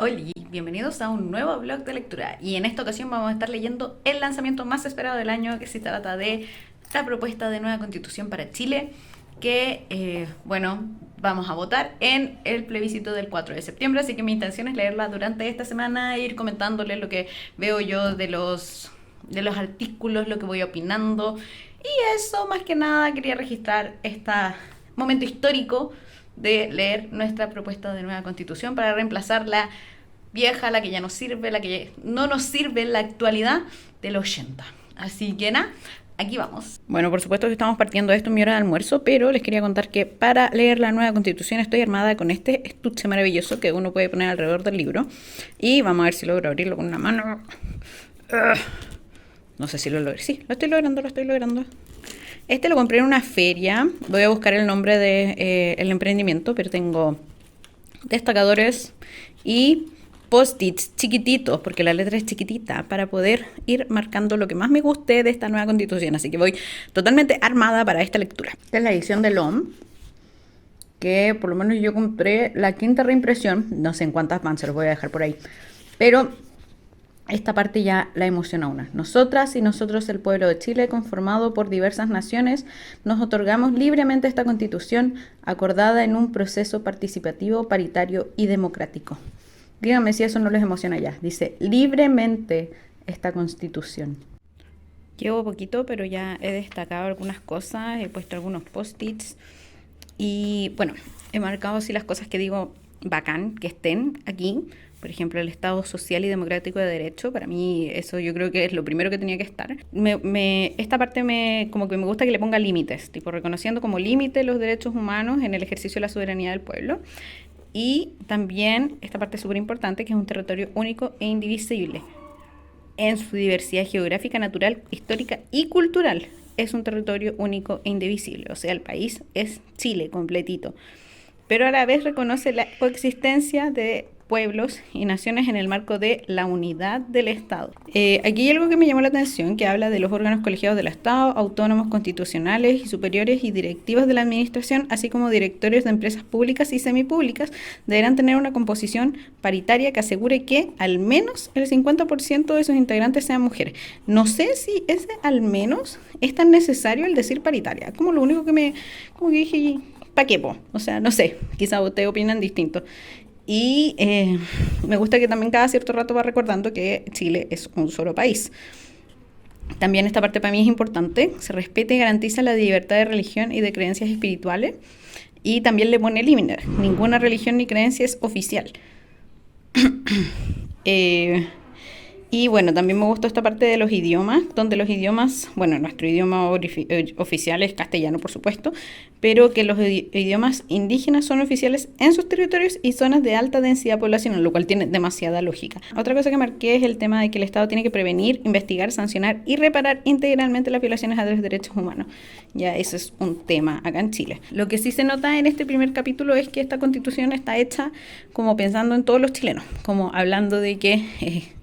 Hola, bienvenidos a un nuevo blog de lectura y en esta ocasión vamos a estar leyendo el lanzamiento más esperado del año, que se trata de la propuesta de nueva constitución para Chile, que vamos a votar en el plebiscito del 4 de septiembre, así que mi intención es leerla durante esta semana e ir comentándoles lo que veo yo de los artículos, lo que voy opinando, y eso más que nada quería registrar este momento histórico de leer nuestra propuesta de nueva constitución para reemplazar la vieja, la que ya no sirve, la que no nos sirve en la actualidad del 80. Así que nada, aquí vamos. Bueno, por supuesto que estamos partiendo de esto en mi hora de almuerzo, pero les quería contar que para leer la nueva constitución estoy armada con este estuche maravilloso que uno puede poner alrededor del libro. Y vamos a ver si logro abrirlo con una mano. No sé si lo logro. Sí, lo estoy logrando. Este lo compré en una feria. Voy a buscar el nombre del emprendimiento, pero tengo destacadores y post-its chiquititos, porque la letra es chiquitita, para poder ir marcando lo que más me guste de esta nueva constitución. Así que voy totalmente armada para esta lectura. Esta es la edición de LOM, que por lo menos yo compré la quinta reimpresión. No sé en cuántas van, se los voy a dejar por ahí. Pero esta parte ya la emociona a una. Nosotras y nosotros, el pueblo de Chile, conformado por diversas naciones, nos otorgamos libremente esta constitución acordada en un proceso participativo, paritario y democrático. Díganme si eso no les emociona ya. Dice, libremente esta constitución. Llevo poquito, pero ya he destacado algunas cosas, he puesto algunos post-its y bueno, he marcado así las cosas que digo bacán que estén aquí. Por ejemplo, el Estado social y democrático de derecho. Para mí eso yo creo que es lo primero que tenía que estar. Esta parte como que me gusta que le ponga límites, tipo reconociendo como límite los derechos humanos en el ejercicio de la soberanía del pueblo. Y también esta parte súper importante, que es un territorio único e indivisible en su diversidad geográfica, natural, histórica y cultural. Es un territorio único e indivisible, o sea, el país es Chile completito, pero a la vez reconoce la coexistencia de pueblos y naciones en el marco de la unidad del Estado. Aquí hay algo que me llamó la atención, que habla de los órganos colegiados del Estado, autónomos, constitucionales y superiores y directivos de la administración, así como directorios de empresas públicas y semipúblicas, deberán tener una composición paritaria que asegure que al menos el 50% de sus integrantes sean mujeres. No sé si ese al menos es tan necesario el decir paritaria, como lo único como que dije, ¿para qué? O sea, no sé, quizá ustedes opinan distinto. Y me gusta que también cada cierto rato va recordando que Chile es un solo país. También esta parte para mí es importante, se respeta y garantiza la libertad de religión y de creencias espirituales. Y también le pone límites, ninguna religión ni creencia es oficial. Y bueno, también me gustó esta parte de los idiomas, donde los idiomas, bueno, nuestro idioma oficial es castellano, por supuesto, pero que los idiomas indígenas son oficiales en sus territorios y zonas de alta densidad poblacional, lo cual tiene demasiada lógica. Otra cosa que marqué es el tema de que el Estado tiene que prevenir, investigar, sancionar y reparar integralmente las violaciones a los derechos humanos. Ya ese es un tema acá en Chile. Lo que sí se nota en este primer capítulo es que esta constitución está hecha como pensando en todos los chilenos, como hablando de que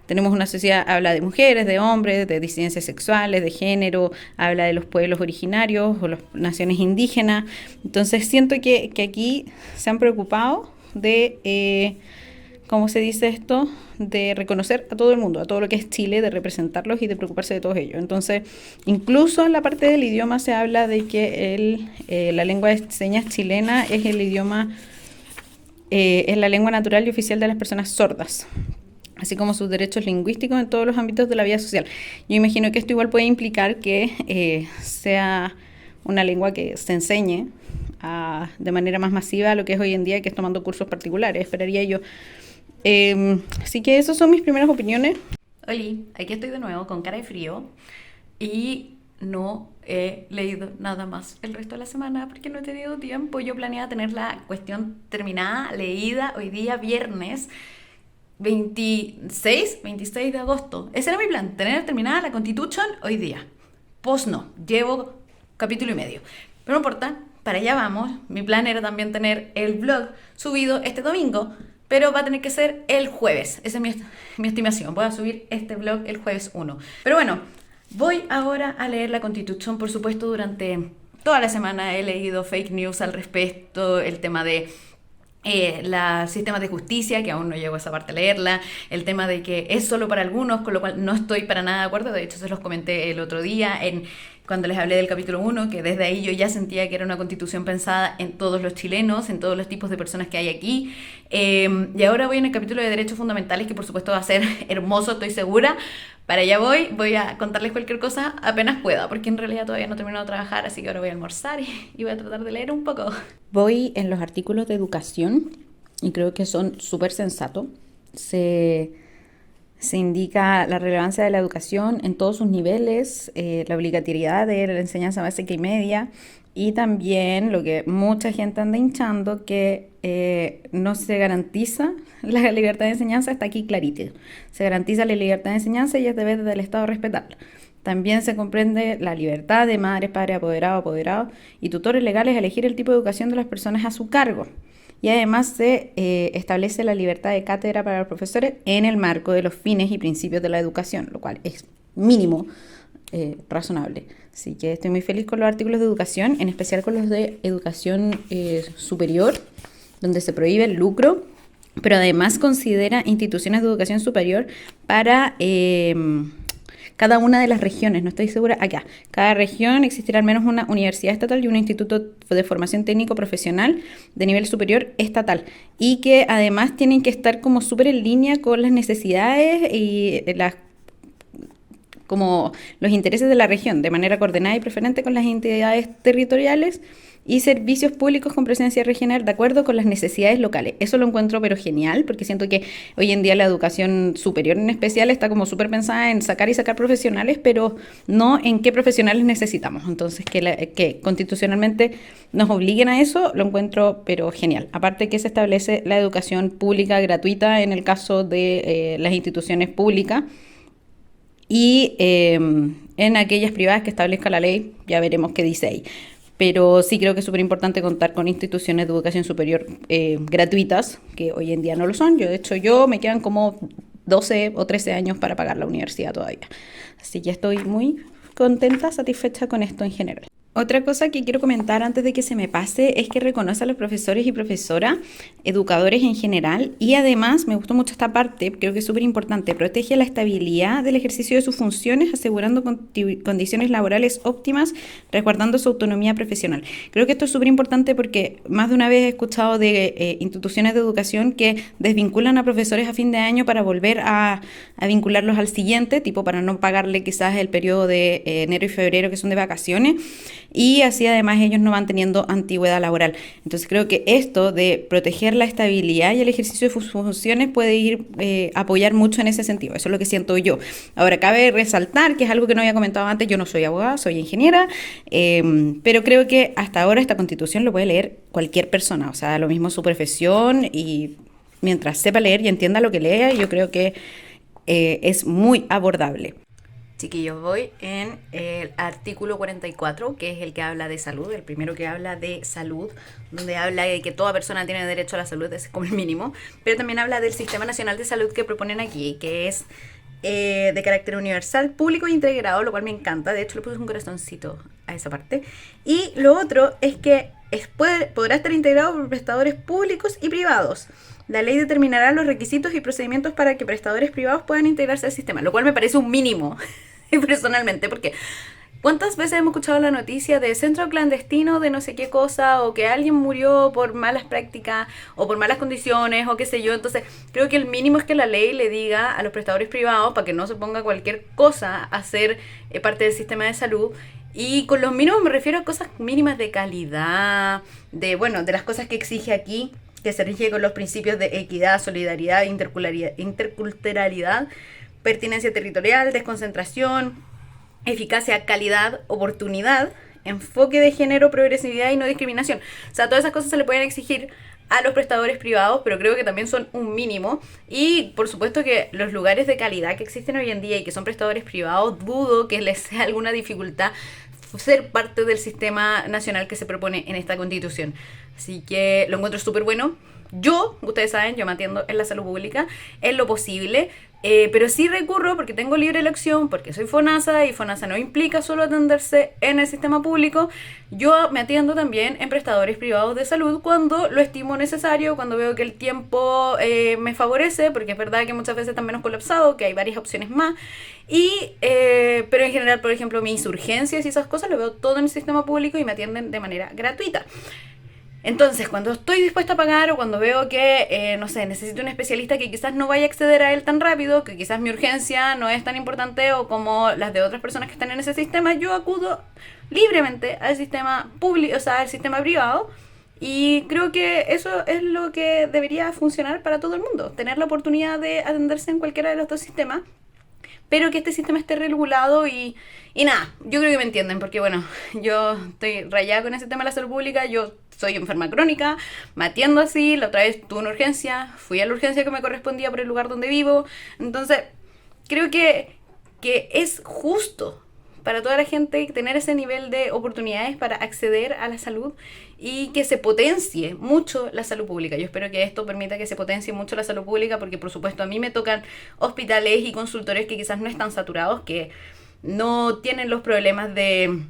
tenemos una sociedad, habla de mujeres, de hombres, de disidencias sexuales, de género, habla de los pueblos originarios o las naciones indígenas. Entonces siento que aquí se han preocupado de, ¿cómo se dice esto? De reconocer a todo el mundo, a todo lo que es Chile, de representarlos y de preocuparse de todos ellos. Entonces, incluso en la parte del idioma se habla de que la lengua de señas chilena es el idioma, es la lengua natural y oficial de las personas sordas, así como sus derechos lingüísticos en todos los ámbitos de la vida social. Yo imagino que esto igual puede implicar que sea una lengua que se enseñe de manera más masiva a lo que es hoy en día, que es tomando cursos particulares, esperaría yo. Así que esas son mis primeras opiniones. Oli, aquí estoy de nuevo con cara de frío y no he leído nada más el resto de la semana porque no he tenido tiempo. Yo planeaba tener la cuestión terminada, leída, hoy día viernes 26 de agosto. Ese era mi plan, tener terminada la Constitution hoy día. Pues no, llevo capítulo y medio. Pero no importa, para allá vamos. Mi plan era también tener el vlog subido este domingo, pero va a tener que ser el jueves. Esa es mi estimación. Voy a subir este vlog el jueves 1. Pero bueno, voy ahora a leer la Constitución, por supuesto, durante toda la semana he leído fake news al respecto, el tema de los sistemas de justicia, que aún no llego a esa parte a leerla, el tema de que es solo para algunos, con lo cual no estoy para nada de acuerdo. De hecho se los comenté el otro día cuando les hablé del capítulo 1, que desde ahí yo ya sentía que era una constitución pensada en todos los chilenos, en todos los tipos de personas que hay aquí. Y ahora voy en el capítulo de derechos fundamentales, que por supuesto va a ser hermoso, estoy segura. Para allá voy a contarles cualquier cosa apenas pueda, porque en realidad todavía no he terminado de trabajar, así que ahora voy a almorzar y voy a tratar de leer un poco. Voy en los artículos de educación y creo que son súper sensatos. Se indica la relevancia de la educación en todos sus niveles, la obligatoriedad de la enseñanza básica y media, y también lo que mucha gente anda hinchando, que no se garantiza la libertad de enseñanza, está aquí clarito. Se garantiza la libertad de enseñanza y es deber del Estado respetarla. También se comprende la libertad de madres, padres, apoderados y tutores legales a elegir el tipo de educación de las personas a su cargo. Y además se establece la libertad de cátedra para los profesores en el marco de los fines y principios de la educación, lo cual es mínimo razonable. Así que estoy muy feliz con los artículos de educación, en especial con los de educación superior, donde se prohíbe el lucro, pero además considera instituciones de educación superior para cada una de las regiones, no estoy segura, acá. Cada región existirá al menos una universidad estatal y un instituto de formación técnico profesional de nivel superior estatal. Y que además tienen que estar como súper en línea con las necesidades y como los intereses de la región, de manera coordinada y preferente con las entidades territoriales y servicios públicos con presencia regional de acuerdo con las necesidades locales. Eso lo encuentro pero genial, porque siento que hoy en día la educación superior en especial está como súper pensada en sacar profesionales, pero no en qué profesionales necesitamos. Entonces que constitucionalmente nos obliguen a eso, lo encuentro pero genial. Aparte que se establece la educación pública gratuita en el caso de las instituciones públicas, y en aquellas privadas que establezca la ley, ya veremos qué dice ahí. Pero sí creo que es súper importante contar con instituciones de educación superior gratuitas, que hoy en día no lo son. De hecho, me quedan como 12 o 13 años para pagar la universidad todavía. Así que estoy muy contenta, satisfecha con esto en general. Otra cosa que quiero comentar antes de que se me pase es que reconoce a los profesores y profesoras, educadores en general, y además, me gustó mucho esta parte, creo que es súper importante, protege la estabilidad del ejercicio de sus funciones, asegurando condiciones laborales óptimas, resguardando su autonomía profesional. Creo que esto es súper importante porque más de una vez he escuchado de instituciones de educación que desvinculan a profesores a fin de año para volver a vincularlos al siguiente, tipo para no pagarle quizás el periodo de enero y febrero que son de vacaciones, y así además ellos no van teniendo antigüedad laboral. Entonces creo que esto de proteger la estabilidad y el ejercicio de sus funciones puede ir apoyar mucho en ese sentido. Eso es lo que siento yo. Ahora, cabe resaltar que es algo que no había comentado antes, yo no soy abogada, soy ingeniera, pero creo que hasta ahora esta Constitución lo puede leer cualquier persona, o sea, lo mismo su profesión, y mientras sepa leer y entienda lo que lea, yo creo que es muy abordable. Chiquillos, voy en el artículo 44, que es el que habla de salud, el primero que habla de salud, donde habla de que toda persona tiene derecho a la salud, ese es como el mínimo, pero también habla del Sistema Nacional de Salud que proponen aquí, que es de carácter universal, público e integrado, lo cual me encanta. De hecho, le puse un corazoncito a esa parte. Y lo otro es que podrá estar integrado por prestadores públicos y privados. La ley determinará los requisitos y procedimientos para que prestadores privados puedan integrarse al sistema, lo cual me parece un mínimo, personalmente, porque ¿cuántas veces hemos escuchado la noticia de centro clandestino de no sé qué cosa, o que alguien murió por malas prácticas o por malas condiciones o qué sé yo? Entonces creo que el mínimo es que la ley le diga a los prestadores privados, para que no se ponga cualquier cosa a ser parte del sistema de salud. Y con los mínimos me refiero a cosas mínimas de calidad, de las cosas que exige aquí, que se rige con los principios de equidad, solidaridad, interculturalidad, pertinencia territorial, desconcentración, eficacia, calidad, oportunidad, enfoque de género, progresividad y no discriminación. O sea, todas esas cosas se le pueden exigir a los prestadores privados, pero creo que también son un mínimo. Y por supuesto que los lugares de calidad que existen hoy en día y que son prestadores privados, dudo que les sea alguna dificultad ser parte del sistema nacional que se propone en esta Constitución. Así que lo encuentro súper bueno. Ustedes saben, yo me atiendo en la salud pública en lo posible, pero sí recurro porque tengo libre elección, porque soy FONASA y FONASA no implica solo atenderse en el sistema público. Yo me atiendo también en prestadores privados de salud cuando lo estimo necesario, cuando veo que el tiempo me favorece, porque es verdad que muchas veces están menos colapsados, que hay varias opciones más. Pero en general, por ejemplo, mis urgencias y esas cosas lo veo todo en el sistema público y me atienden de manera gratuita. Entonces, cuando estoy dispuesta a pagar o cuando veo que, no sé, necesito un especialista que quizás no vaya a acceder a él tan rápido, que quizás mi urgencia no es tan importante o como las de otras personas que están en ese sistema, yo acudo libremente al sistema público, o sea, al sistema privado. Y creo que eso es lo que debería funcionar para todo el mundo, tener la oportunidad de atenderse en cualquiera de los dos sistemas, pero que este sistema esté regulado y nada, yo creo que me entienden, porque bueno, yo estoy rayada con ese tema de la salud pública, yo soy enferma crónica, me atiendo así, la otra vez tuve una urgencia, fui a la urgencia que me correspondía por el lugar donde vivo, entonces creo que es justo para toda la gente tener ese nivel de oportunidades para acceder a la salud y que se potencie mucho la salud pública. Yo espero que esto permita que se potencie mucho la salud pública porque por supuesto a mí me tocan hospitales y consultorios que quizás no están saturados, que no tienen los problemas de...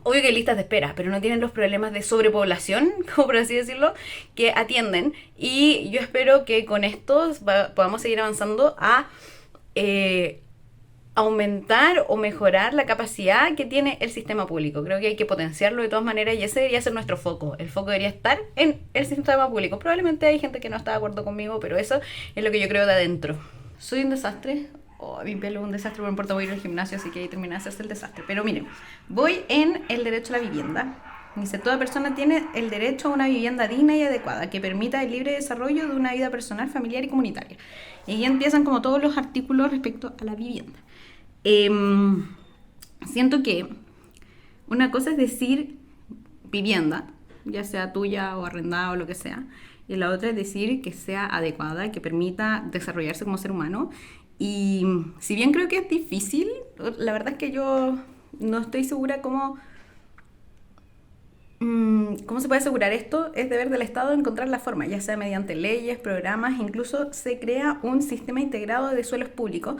Obvio que hay listas de espera, pero no tienen los problemas de sobrepoblación, como por así decirlo, que atienden. Y yo espero que con esto podamos seguir avanzando a aumentar o mejorar la capacidad que tiene el sistema público. Creo que hay que potenciarlo de todas maneras y ese debería ser nuestro foco. El foco debería estar en el sistema público. Probablemente hay gente que no está de acuerdo conmigo, pero eso es lo que yo creo de adentro. Soy un desastre. Mi pelo es un desastre, por no importa, voy a ir al gimnasio, así que ahí termina de hacerse el desastre. Pero miren, voy en el derecho a la vivienda. Dice, toda persona tiene el derecho a una vivienda digna y adecuada que permita el libre desarrollo de una vida personal, familiar y comunitaria. Y ahí empiezan como todos los artículos respecto a la vivienda. Siento que una cosa es decir vivienda, ya sea tuya o arrendada o lo que sea, y la otra es decir que sea adecuada, que permita desarrollarse como ser humano. Y si bien creo que es difícil, la verdad es que yo no estoy segura cómo se puede asegurar esto. Es deber del Estado encontrar la forma, ya sea mediante leyes, programas, incluso se crea un sistema integrado de suelos públicos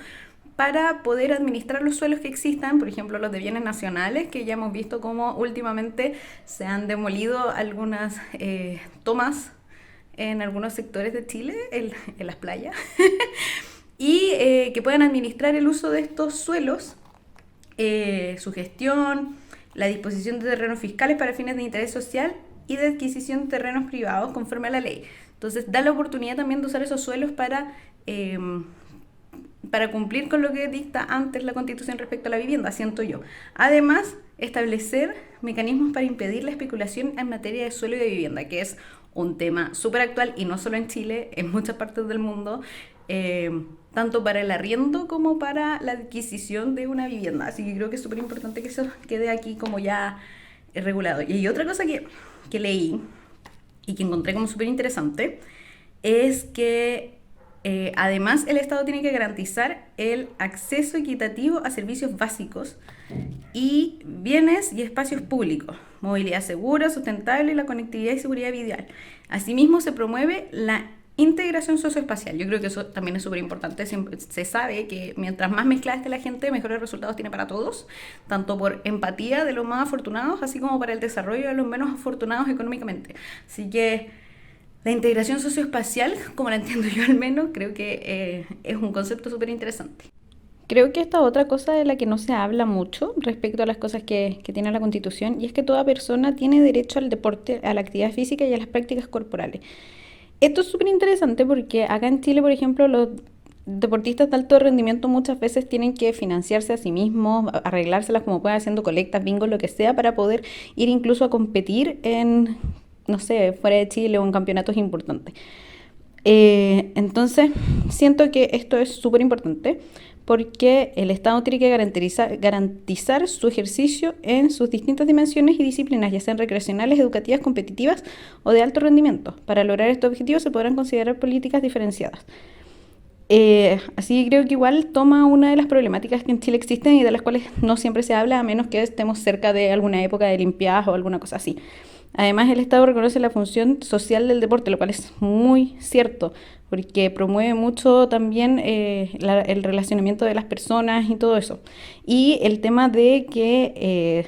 para poder administrar los suelos que existan, por ejemplo los de bienes nacionales, que ya hemos visto cómo últimamente se han demolido algunas tomas en algunos sectores de Chile, en las playas, y que puedan administrar el uso de estos suelos, su gestión, la disposición de terrenos fiscales para fines de interés social y de adquisición de terrenos privados conforme a la ley. Entonces da la oportunidad también de usar esos suelos para cumplir con lo que dicta antes la Constitución respecto a la vivienda, siento yo. Además, establecer mecanismos para impedir la especulación en materia de suelo y de vivienda, que es un tema súper actual y no solo en Chile, en muchas partes del mundo, tanto para el arriendo como para la adquisición de una vivienda. Así que creo que es súper importante que eso quede aquí como ya regulado. Y hay otra cosa que leí y que encontré como súper interesante, es que además el Estado tiene que garantizar el acceso equitativo a servicios básicos y bienes y espacios públicos, movilidad segura, sustentable y la conectividad y seguridad vial. Asimismo se promueve la integración socioespacial. Yo creo que eso también es súper importante. Se sabe que mientras más mezclada esté la gente, mejores resultados tiene para todos, tanto por empatía de los más afortunados, así como para el desarrollo de los menos afortunados económicamente. Así que la integración socioespacial, como la entiendo yo al menos, creo que es un concepto súper interesante. Creo que esta otra cosa de la que no se habla mucho respecto a las cosas que tiene la Constitución, y es que toda persona tiene derecho al deporte, a la actividad física y a las prácticas corporales. Esto es súper interesante porque acá en Chile, por ejemplo, los deportistas de alto rendimiento muchas veces tienen que financiarse a sí mismos, arreglárselas como puedan, haciendo colectas, bingos, lo que sea, para poder ir incluso a competir en, no sé, fuera de Chile o en campeonatos importantes. Entonces, siento que esto es súper importante porque el Estado tiene que garantizar su ejercicio en sus distintas dimensiones y disciplinas, ya sean recreacionales, educativas, competitivas o de alto rendimiento. Para lograr estos objetivos se podrán considerar políticas diferenciadas. Así que creo que igual toma una de las problemáticas que en Chile existen y de las cuales no siempre se habla, a menos que estemos cerca de alguna época de Olimpiadas o alguna cosa así. Además, el Estado reconoce la función social del deporte, lo cual es muy cierto, porque promueve mucho también el relacionamiento de las personas y todo eso. Y el tema de que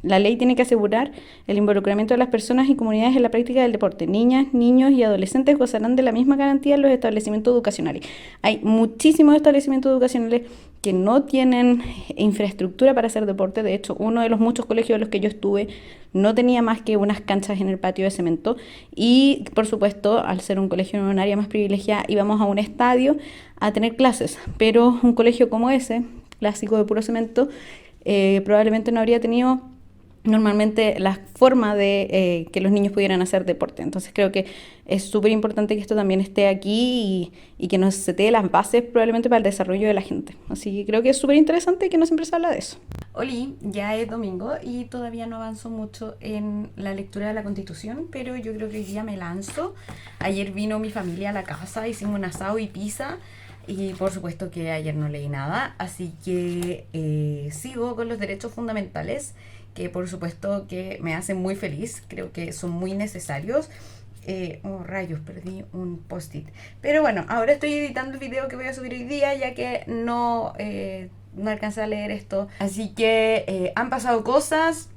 la ley tiene que asegurar el involucramiento de las personas y comunidades en la práctica del deporte. Niñas, niños y adolescentes gozarán de la misma garantía en los establecimientos educacionales. Hay muchísimos establecimientos educacionales que no tienen infraestructura para hacer deporte. De hecho, uno de los muchos colegios en los que yo estuve no tenía más que unas canchas en el patio de cemento y, por supuesto, al ser un colegio en un área más privilegiada, íbamos a un estadio a tener clases, pero un colegio como ese, clásico de puro cemento, probablemente no habría tenido normalmente la forma de que los niños pudieran hacer deporte. Entonces creo que es súper importante que esto también esté aquí y que nos setee las bases probablemente para el desarrollo de la gente. Así que creo que es súper interesante que no siempre se habla de eso. Oli, ya es domingo y todavía no avanzo mucho en la lectura de la Constitución, pero yo creo que hoy día me lanzo. Ayer vino mi familia a la casa, hicimos un asado y pizza. Y por supuesto que ayer no leí nada, así que sigo con los derechos fundamentales, que por supuesto que me hacen muy feliz, creo que son muy necesarios. Oh, rayos, perdí un post-it. Pero bueno, ahora estoy editando el video que voy a subir hoy día, ya que no alcancé a leer esto. Así que han pasado cosas,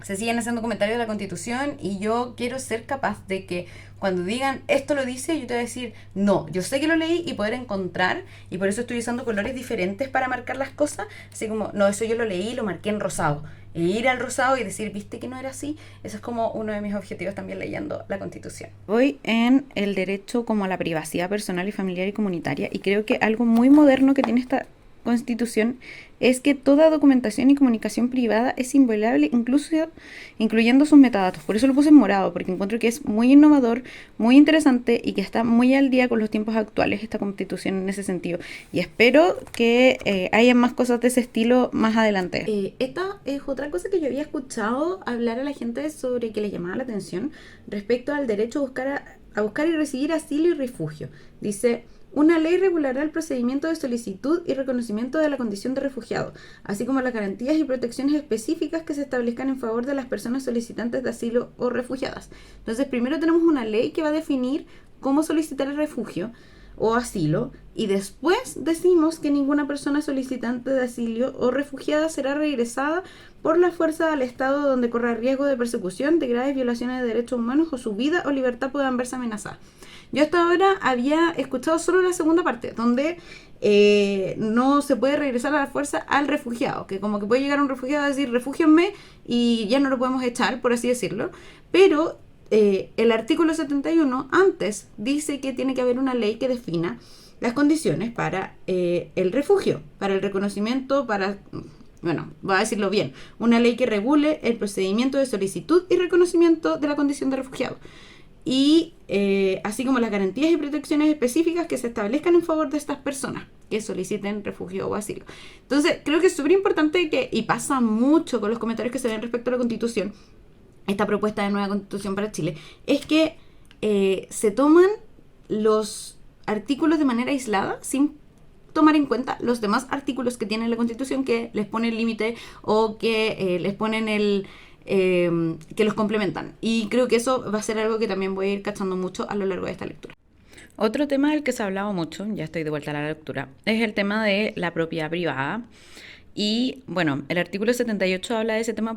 se siguen haciendo comentarios de la Constitución y yo quiero ser capaz de que cuando digan esto lo dice, yo te voy a decir no, yo sé que lo leí y poder encontrar, y por eso estoy usando colores diferentes para marcar las cosas, así como no, eso yo lo leí y lo marqué en rosado, e ir al rosado y decir viste que no era así. Eso es como uno de mis objetivos también leyendo la Constitución. Voy en el derecho como a la privacidad personal y familiar y comunitaria, y creo que algo muy moderno que tiene esta Constitución es que toda documentación y comunicación privada es inviolable, incluso incluyendo sus metadatos. Por eso lo puse en morado, porque encuentro que es muy innovador, muy interesante y que está muy al día con los tiempos actuales esta Constitución en ese sentido. Y espero que haya más cosas de ese estilo más adelante. Esta es otra cosa que yo había escuchado hablar a la gente sobre que les llamaba la atención respecto al derecho a buscar y recibir asilo y refugio. Dice: una ley regulará el procedimiento de solicitud y reconocimiento de la condición de refugiado, así como las garantías y protecciones específicas que se establezcan en favor de las personas solicitantes de asilo o refugiadas. Entonces, primero tenemos una ley que va a definir cómo solicitar el refugio o asilo, y después decimos que ninguna persona solicitante de asilo o refugiada será regresada por la fuerza al estado donde corra riesgo de persecución, de graves violaciones de derechos humanos o su vida o libertad puedan verse amenazadas. Yo hasta ahora había escuchado solo la segunda parte, donde no se puede regresar a la fuerza al refugiado, que como que puede llegar un refugiado a decir refúgienme y ya no lo podemos echar, por así decirlo, pero el artículo 71 antes dice que tiene que haber una ley que defina las condiciones para el refugio, para el reconocimiento, para... Bueno, voy a decirlo bien, una ley que regule el procedimiento de solicitud y reconocimiento de la condición de refugiado. Y así como las garantías y protecciones específicas que se establezcan en favor de estas personas que soliciten refugio o asilo. Entonces, creo que es súper importante que, y pasa mucho con los comentarios que se ven respecto a la Constitución, esta propuesta de nueva Constitución para Chile, es que se toman los artículos de manera aislada, sin tomar en cuenta los demás artículos que tiene la Constitución, que les ponen el límite o que les ponen que los complementan. Y creo que eso va a ser algo que también voy a ir cachando mucho a lo largo de esta lectura. Otro tema del que se ha hablado mucho, ya estoy de vuelta a la lectura, es el tema de la propiedad privada. Y bueno, el artículo 78 habla de ese tema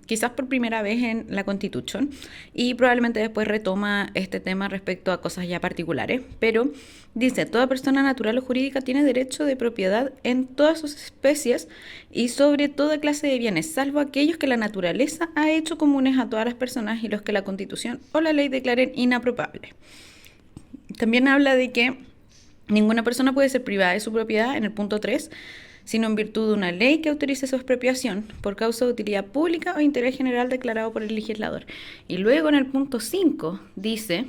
quizás por primera vez en la Constitución, y probablemente después retoma este tema respecto a cosas ya particulares, pero dice: toda persona natural o jurídica tiene derecho de propiedad en todas sus especies y sobre toda clase de bienes, salvo aquellos que la naturaleza ha hecho comunes a todas las personas y los que la Constitución o la ley declaren inapropiables. También habla de que ninguna persona puede ser privada de su propiedad en el punto 3, sino en virtud de una ley que autorice su expropiación por causa de utilidad pública o interés general declarado por el legislador. Y luego en el punto 5 dice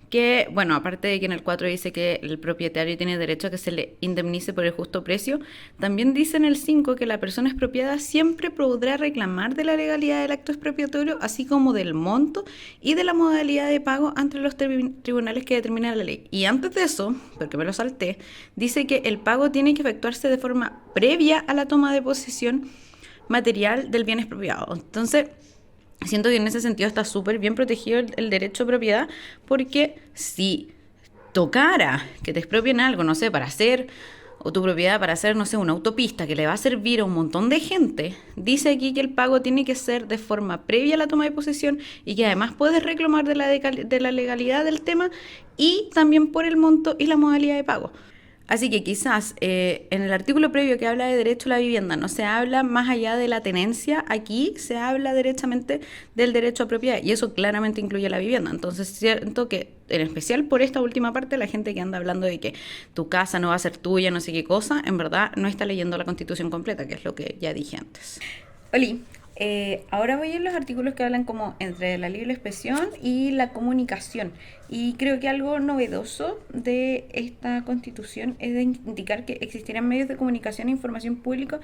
que, bueno, aparte de que en el 4 dice que el propietario tiene derecho a que se le indemnice por el justo precio, también dice en el 5 que la persona expropiada siempre podrá reclamar de la legalidad del acto expropiatorio, así como del monto y de la modalidad de pago ante los tribunales que determina la ley. Y antes de eso, porque me lo salté, dice que el pago tiene que efectuarse de forma previa a la toma de posesión material del bien expropiado. Entonces, Siento que en ese sentido está súper bien protegido el derecho de propiedad, porque si tocara que te expropien algo, no sé, para hacer, o tu propiedad para hacer, no sé, una autopista que le va a servir a un montón de gente, dice aquí que el pago tiene que ser de forma previa a la toma de posesión y que además puedes reclamar de la legalidad del tema y también por el monto y la modalidad de pago. Así que quizás en el artículo previo que habla de derecho a la vivienda no se habla más allá de la tenencia, aquí se habla derechamente del derecho a propiedad y eso claramente incluye la vivienda. Entonces siento que en especial por esta última parte la gente que anda hablando de que tu casa no va a ser tuya, no sé qué cosa, en verdad no está leyendo la Constitución completa, que es lo que ya dije antes. Oli, ahora voy a los artículos que hablan como entre la libre expresión y la comunicación. Y creo que algo novedoso de esta constitución es de indicar que existirán medios de comunicación e información pública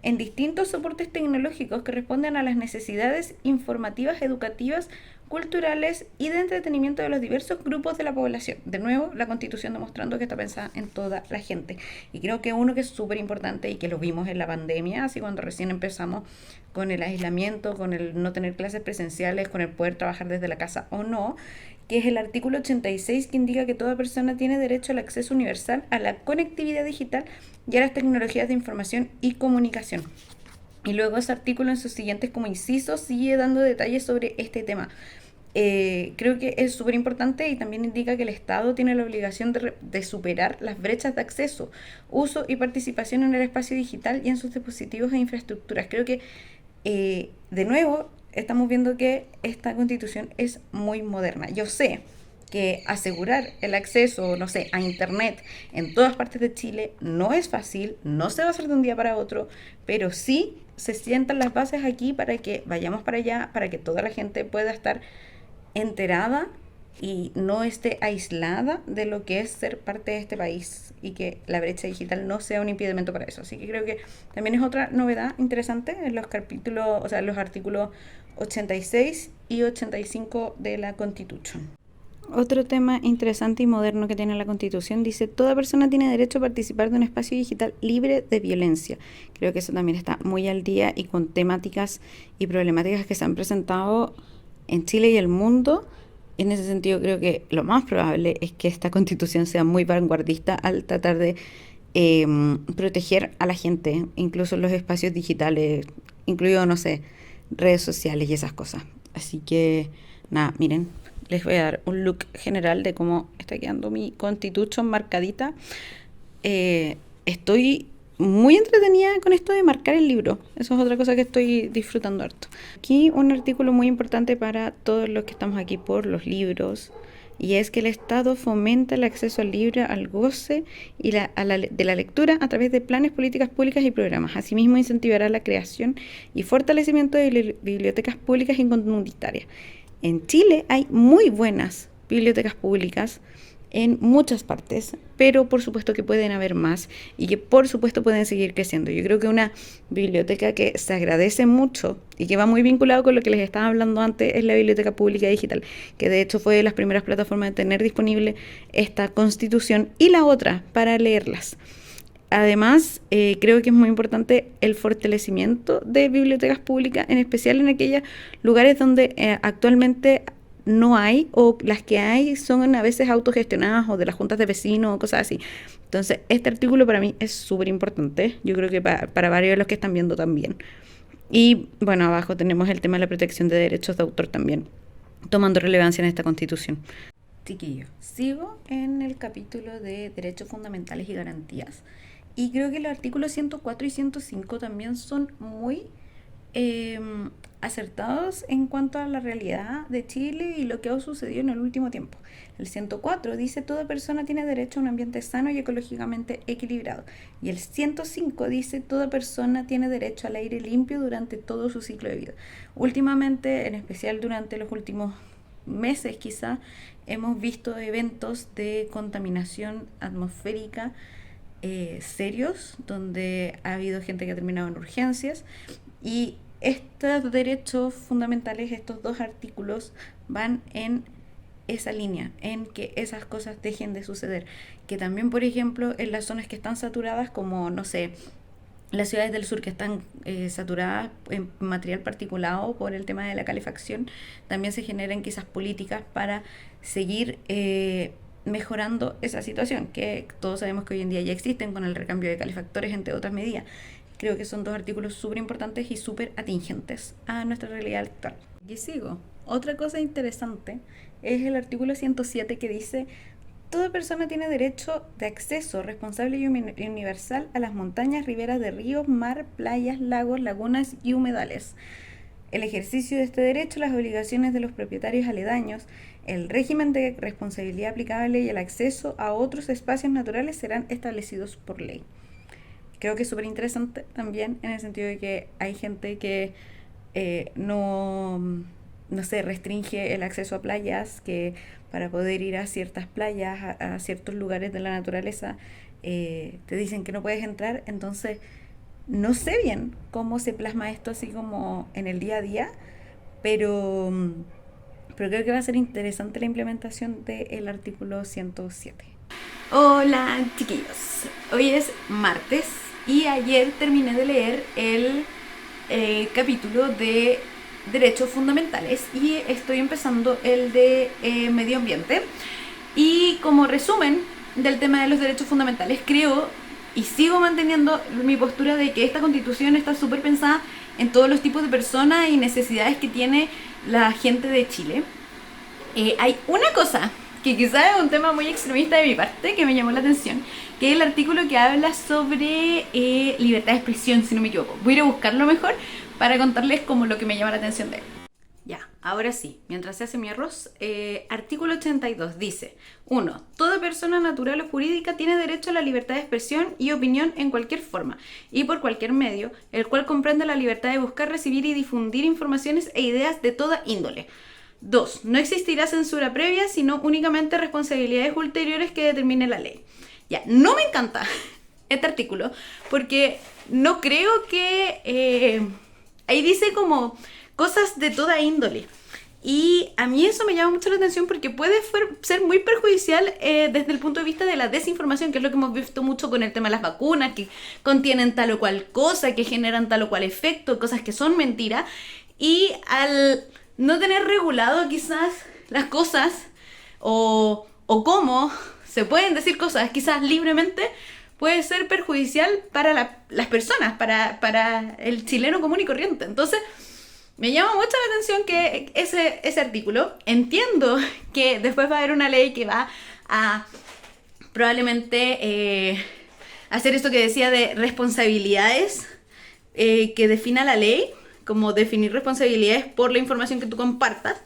en distintos soportes tecnológicos que responden a las necesidades informativas, educativas, culturales y de entretenimiento de los diversos grupos de la población. De nuevo, la Constitución demostrando que está pensada en toda la gente. Y creo que uno que es súper importante y que lo vimos en la pandemia, así cuando recién empezamos con el aislamiento, con el no tener clases presenciales, con el poder trabajar desde la casa o no, que es el artículo 86 que indica que toda persona tiene derecho al acceso universal a la conectividad digital y a las tecnologías de información y comunicación. Y luego ese artículo en sus siguientes como incisos sigue dando detalles sobre este tema. Creo que es súper importante y también indica que el Estado tiene la obligación de superar las brechas de acceso, uso y participación en el espacio digital y en sus dispositivos e infraestructuras. Creo que, de nuevo, estamos viendo que esta constitución es muy moderna. Yo sé que asegurar el acceso, no sé, a internet en todas partes de Chile no es fácil, no se va a hacer de un día para otro, pero sí se sientan las bases aquí para que vayamos para allá, para que toda la gente pueda estar enterada y no esté aislada de lo que es ser parte de este país y que la brecha digital no sea un impedimento para eso. Así que creo que también es otra novedad interesante en los capítulos, o sea, los artículos 86 y 85 de la Constitución. Otro tema interesante y moderno que tiene la Constitución dice: toda persona tiene derecho a participar de un espacio digital libre de violencia. Creo que eso también está muy al día y con temáticas y problemáticas que se han presentado en Chile y el mundo. En ese sentido creo que lo más probable es que esta Constitución sea muy vanguardista al tratar de proteger a la gente, incluso en los espacios digitales, incluido, no sé, redes sociales y esas cosas. Así que, nada, miren, les voy a dar un look general de cómo está quedando mi Constitution marcadita. Estoy muy entretenida con esto de marcar el libro. Eso es otra cosa que estoy disfrutando harto. Aquí un artículo muy importante para todos los que estamos aquí por los libros, y es que el Estado fomenta el acceso al libro, al goce y de la lectura a través de planes, políticas públicas y programas. Asimismo, incentivará la creación y fortalecimiento de bibliotecas públicas y comunitarias. En Chile hay muy buenas bibliotecas públicas en muchas partes, pero por supuesto que pueden haber más y que por supuesto pueden seguir creciendo. Yo creo que una biblioteca que se agradece mucho y que va muy vinculado con lo que les estaba hablando antes es la Biblioteca Pública Digital, que de hecho fue de las primeras plataformas de tener disponible esta Constitución y la otra para leerlas. Además, creo que es muy importante el fortalecimiento de bibliotecas públicas, en especial en aquellos lugares donde actualmente no hay, o las que hay son a veces autogestionadas o de las juntas de vecinos o cosas así. Entonces, este artículo para mí es súper importante. Yo creo que para varios de los que están viendo también. Y bueno, abajo tenemos el tema de la protección de derechos de autor también, tomando relevancia en esta Constitución. Chiquillo, sigo en el capítulo de derechos fundamentales y garantías. Y creo que los artículos 104 y 105 también son muy acertados en cuanto a la realidad de Chile y lo que ha sucedido en el último tiempo. El 104 dice: toda persona tiene derecho a un ambiente sano y ecológicamente equilibrado. Y el 105 dice: toda persona tiene derecho al aire limpio durante todo su ciclo de vida. Últimamente, en especial durante los últimos meses quizá, hemos visto eventos de contaminación atmosférica serios, donde ha habido gente que ha terminado en urgencias, y estos derechos fundamentales, estos dos artículos, van en esa línea, en que esas cosas dejen de suceder. Que también, por ejemplo, en las zonas que están saturadas, como, no sé, las ciudades del sur que están saturadas en material particulado por el tema de la calefacción, también se generan quizás políticas para seguir mejorando esa situación, que todos sabemos que hoy en día ya existen con el recambio de calefactores, entre otras medidas. Creo que son dos artículos súper importantes y súper atingentes a nuestra realidad actual. Y sigo. Otra cosa interesante es el artículo 107 que dice: toda persona tiene derecho de acceso responsable y universal a las montañas, riberas de ríos, mar, playas, lagos, lagunas y humedales. El ejercicio de este derecho, las obligaciones de los propietarios aledaños, el régimen de responsabilidad aplicable y el acceso a otros espacios naturales serán establecidos por ley. Creo que es súper interesante también en el sentido de que hay gente que no se restringe el acceso a playas, que para poder ir a ciertas playas, a ciertos lugares de la naturaleza, te dicen que no puedes entrar. Entonces no sé bien cómo se plasma esto así como en el día a día, pero creo que va a ser interesante la implementación del artículo 107. Hola chiquillos, hoy es martes y ayer terminé de leer el capítulo de derechos fundamentales y estoy empezando el de medio ambiente. Y como resumen del tema de los derechos fundamentales, creo y sigo manteniendo mi postura de que esta constitución está súper pensada en todos los tipos de personas y necesidades que tiene la gente de Chile. Hay una cosa que quizás es un tema muy extremista de mi parte que me llamó la atención, que es el artículo que habla sobre libertad de expresión, si no me equivoco. Voy a ir a buscarlo mejor para contarles como lo que me llama la atención de él. Ya, ahora sí, mientras se hace mi arroz, artículo 82 dice: 1. Toda persona natural o jurídica tiene derecho a la libertad de expresión y opinión en cualquier forma y por cualquier medio, el cual comprende la libertad de buscar, recibir y difundir informaciones e ideas de toda índole. 2. No existirá censura previa, sino únicamente responsabilidades ulteriores que determine la ley. Ya, no me encanta este artículo porque no creo que... ahí dice como cosas de toda índole. Y a mí eso me llama mucho la atención porque puede ser muy perjudicial desde el punto de vista de la desinformación, que es lo que hemos visto mucho con el tema de las vacunas, que contienen tal o cual cosa, que generan tal o cual efecto, cosas que son mentiras. Y al no tener regulado quizás las cosas o cómo se pueden decir cosas quizás libremente, puede ser perjudicial para las personas, para el chileno común y corriente. Entonces, me llama mucho la atención que ese artículo, entiendo que después va a haber una ley que va a probablemente hacer esto que decía de responsabilidades que defina la ley, como definir responsabilidades por la información que tú compartas.